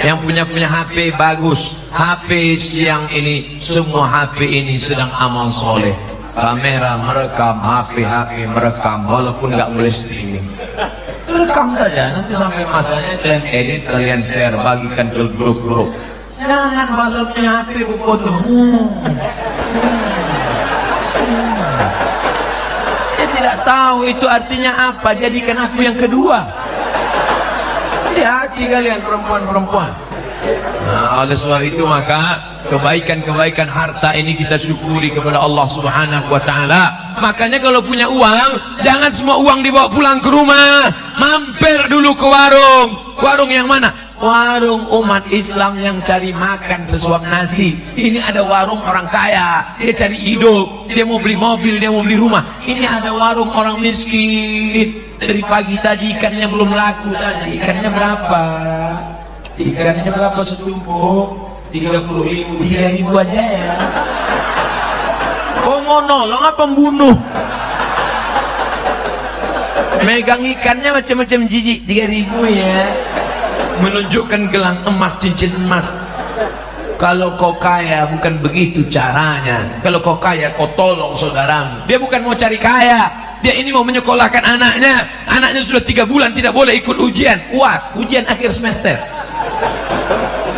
yang punya HP bagus, HP siang ini, semua HP ini sedang amal soleh. Kamera merekam, HP merekam, walaupun nggak boleh streaming. Rekam saja, nanti sampai masanya kalian edit, kalian share, bagikan ke grup-grup. Jangan pasal punya HP foto. Dia tidak tahu itu artinya apa. Jadikan aku yang kedua. Hati-hati kalian perempuan-perempuan. Nah, oleh sebab itu maka kebaikan-kebaikan harta ini kita syukuri kepada Allah Subhanahu wa taala. Makanya kalau punya uang, jangan semua uang dibawa pulang ke rumah. Mampir dulu ke warung. Warung yang mana? Warung umat Islam yang cari makan sesuap nasi. Ini ada warung orang kaya, dia cari hidup, dia mau beli mobil, dia mau beli rumah. Ini ada warung orang miskin. Dari pagi tadi ikannya belum laku. Tadi ikannya berapa? Ikannya berapa setumpuk? 30.000. 3.000 aja ya. Kau mau nolong apa membunuh? Megang ikannya macam-macam jijik. 3.000 ya. Menunjukkan gelang emas, cincin emas. Kalau kau kaya bukan begitu caranya. Kalau kau kaya kau tolong saudaramu. Dia bukan mau cari kaya, dia ini mau menyekolahkan anaknya. Anaknya sudah 3 bulan tidak boleh ikut ujian UAS, ujian akhir semester.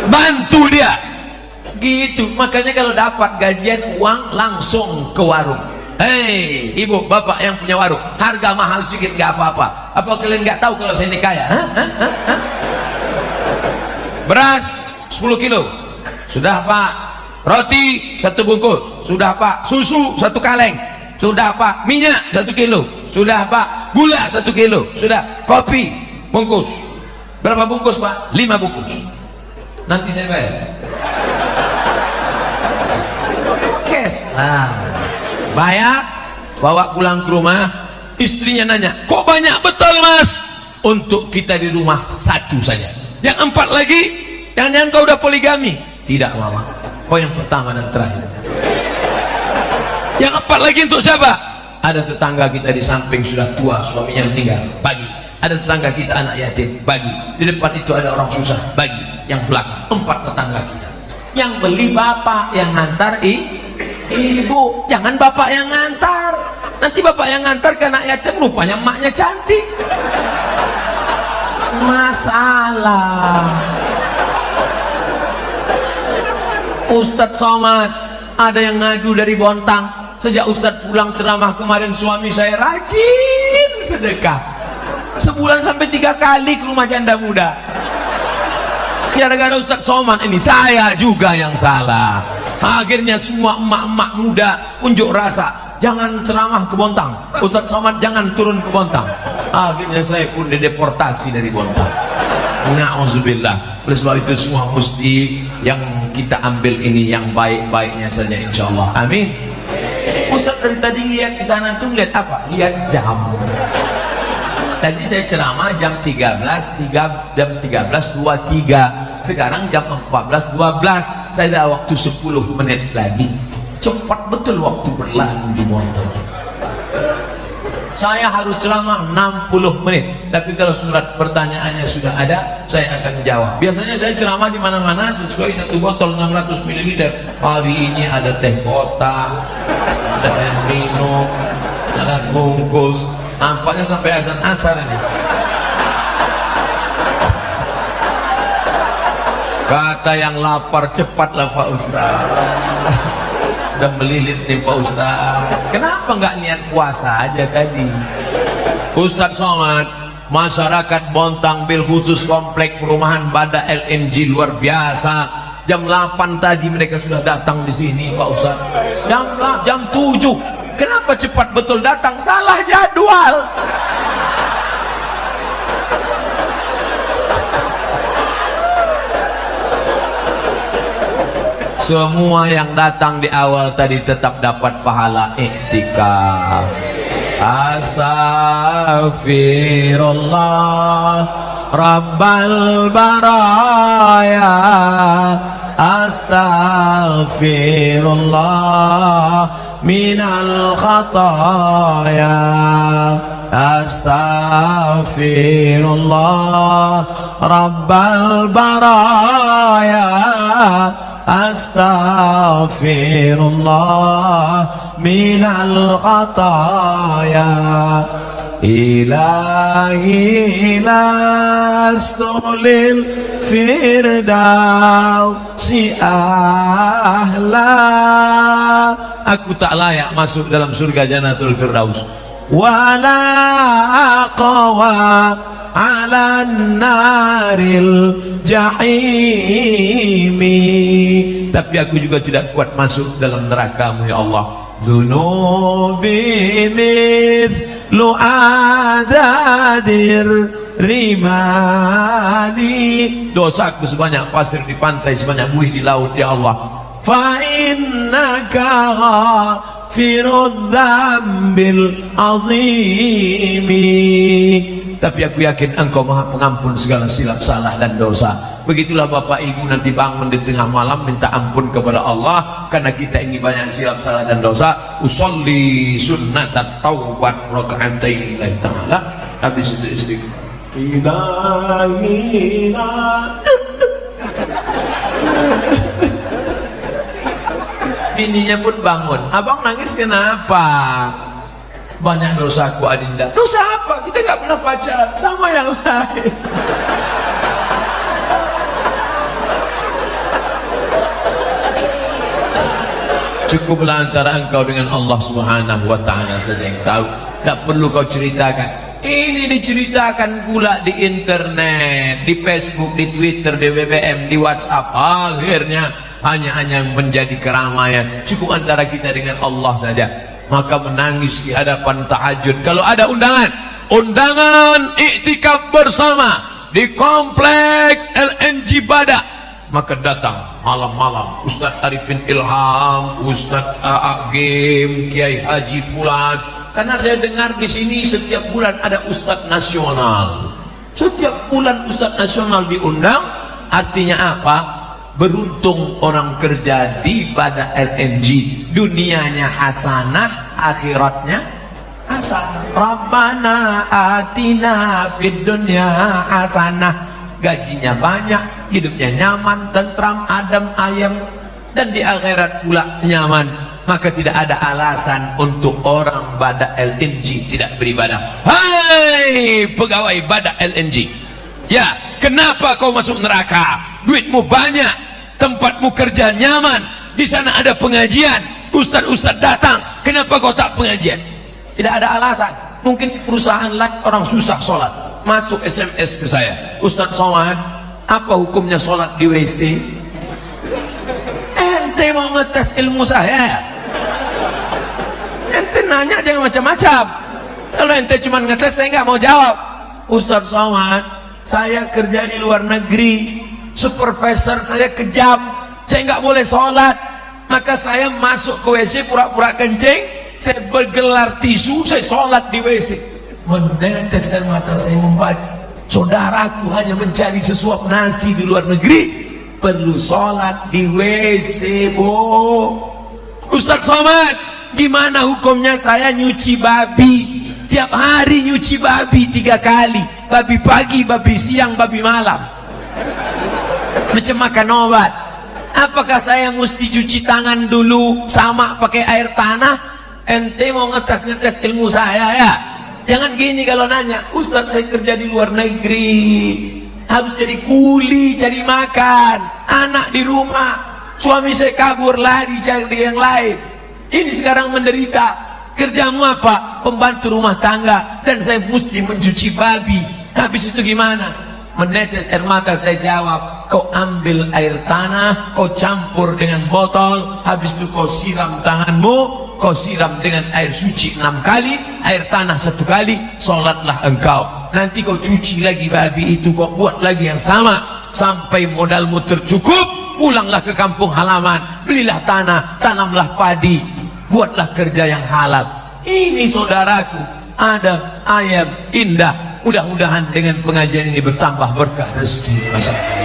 Bantu dia gitu. Makanya kalau dapat gajian uang langsung ke warung. Hei ibu bapak yang punya warung, harga mahal sedikit gak apa-apa. Apa kalian gak tahu kalau saya ini kaya? Beras 10 kilo sudah pak. Roti 1 bungkus sudah pak. Susu 1 kaleng sudah pak. Minyak 1 kilo sudah pak. Gula 1 kilo sudah. Kopi bungkus berapa bungkus pak? 5 bungkus. Nanti saya bayar cash. Nah, bayar, bawa pulang ke rumah. Istrinya nanya, kok banyak betul mas? Untuk kita di rumah 1 saja. Yang 4 lagi, jangan-jangan kau udah poligami? Tidak mama, kau yang pertama dan terakhir. Yang 4 lagi untuk siapa? Ada tetangga kita di samping sudah tua, suaminya meninggal, bagi. Ada tetangga kita anak yatim, bagi. Di depan itu ada orang susah, bagi. Yang belakang 4 tetangga kita. Yang beli bapak, yang ngantar ibu. Jangan bapak yang ngantar, nanti bapak yang ngantar ke anak yatim rupanya emaknya cantik. Masalah. Ustadz Somad, ada yang ngadu dari Bontang. Sejak Ustadz pulang ceramah kemarin, suami saya rajin sedekah. Sebulan sampai 3 kali ke rumah janda muda. Gara-gara Ustadz Somad ini saya juga yang salah. Akhirnya semua emak-emak muda unjuk rasa, jangan ceramah ke Bontang. Ustadz Somad jangan turun ke Bontang. Akhirnya saya pun dideportasi dari Bontang. Na'udzubillah. Oleh sebab itu semua mesti yang kita ambil ini yang baik-baiknya saja insyaallah. Amin. Ustadz dari tadi lihat di sana tuh lihat apa? Lihat jam. Tadi saya ceramah jam 13.23. Sekarang jam 14.12. Saya ada waktu 10 menit lagi. cepat betul waktu berlalu di motor. Saya harus ceramah 60 menit, tapi kalau surat pertanyaannya sudah ada, saya akan jawab. Biasanya saya ceramah di mana-mana sesuai satu botol 600 ml. Hari ini ada teh kotak, ada air minum, ada bungkus. Nampaknya sampai azan asar ini. Kata yang lapar, cepatlah Pak Ustaz. Udah melilit nih Pak Ustaz. Kenapa nggak niat puasa aja tadi? Ustaz Somad, masyarakat Bontang bil khusus komplek perumahan Bada LNG luar biasa. Jam 8 tadi mereka sudah datang di sini Pak Ustaz. Jam 7. Kenapa cepat betul datang? Salah jadwal. Semua yang datang di awal tadi tetap dapat pahala iktikaf. Astaghfirullah Rabbal baraya, astaghfirullah minal khataya, astaghfirullah Rabbal baraya, astaghfirullah minal khataya. Ilahi lastu lil firdausi ahla, aku tak layak masuk dalam surga Jannatul Firdaus. Wala aqwa ala naril jahimi, tapi aku juga tidak kuat masuk dalam neraka-Mu ya Allah. Dzunubi mithlu adadir rimali, dosaku sebanyak pasir di pantai, sebanyak buih di laut ya Allah. Fa innaka ghafirudz dzambil azimi, tapi aku yakin Engkau Maha Pengampun segala silap salah dan dosa. Begitulah Bapak Ibu nanti bangun di tengah malam minta ampun kepada Allah karena kita ini banyak silap salah dan dosa. Usolli sunnatat taubat raka'atain lillahi ta'ala, habis itu istighfar. Ilahina bininya pun bangun. Abang nangis kenapa? Banyak dosaku Adinda. Dosa apa? Kita nggak pernah pacaran sama yang lain. Cukuplah antara engkau dengan Allah Subhanahu wa ta'ala saja yang tahu. Tak perlu kau ceritakan. Ini diceritakan pula di internet, di Facebook, di Twitter, di BBM, di WhatsApp. Akhirnya hanya menjadi keramaian. Cukup antara kita dengan Allah saja. Maka menangis di hadapan tahajud. Kalau ada undangan iktikaf bersama di komplek LNG Badak, maka datang malam-malam Ustadz Arifin Ilham, Ustadz Agim, Kiai Haji Fulan. Karena saya dengar di sini setiap bulan ada Ustadz nasional. Setiap bulan Ustadz nasional diundang. Artinya apa? Beruntung orang kerja di Badak LNG, dunianya hasanah, akhiratnya hasanah. Rabbana atina fid dunya hasanah, gajinya banyak, hidupnya nyaman, tentram, adem, ayem, dan di akhirat pula nyaman. Maka tidak ada alasan untuk orang Badak LNG tidak beribadah. Hai pegawai Badak LNG, ya kenapa kau masuk neraka? Duitmu banyak, tempatmu kerja nyaman, di sana ada pengajian, ustadz datang, kenapa kau tak pengajian? Tidak ada alasan. Mungkin perusahaan lain orang susah sholat, masuk SMS ke saya, Ustadz Somad, apa hukumnya sholat di WC? Ente mau ngetes ilmu saya? Ente nanya jangan macam-macam. Kalau ente cuma ngetes, saya nggak mau jawab. Ustadz Somad, saya kerja di luar negeri, supervisor saya kejam, saya nggak boleh sholat, maka saya masuk ke WC pura-pura kencing, saya bergelar tisu, saya sholat di WC. Menetes air mata saya membaca, saudaraku hanya mencari sesuap nasi di luar negeri, perlu sholat di WC, Ustadz Somad, gimana hukumnya saya nyuci babi? Tiap hari nyuci babi 3 kali, babi pagi, babi siang, babi malam, macam makan obat. Apakah saya mesti cuci tangan dulu sama pakai air tanah? Ente mau ngetes ilmu saya ya? Jangan gini kalau nanya, Ustadz saya kerja di luar negeri, harus jadi kuli cari makan, anak di rumah, suami saya kabur lari cari yang lain, ini sekarang menderita. Kerjamu apa? Pembantu rumah tangga, dan saya mesti mencuci babi. Habis itu gimana? Menetes air mata, saya jawab, kau ambil air tanah, kau campur dengan botol, habis itu kau siram tanganmu, kau siram dengan air suci 6 kali, air tanah 1 kali, sholatlah engkau. Nanti kau cuci lagi babi itu, kau buat lagi yang sama sampai modalmu tercukup. Pulanglah ke kampung halaman, belilah tanah, tanamlah padi, buatlah kerja yang halal. Ini saudaraku, adab, ayam, indah. Mudah-mudahan dengan pengajian ini bertambah berkah rezeki masyarakat.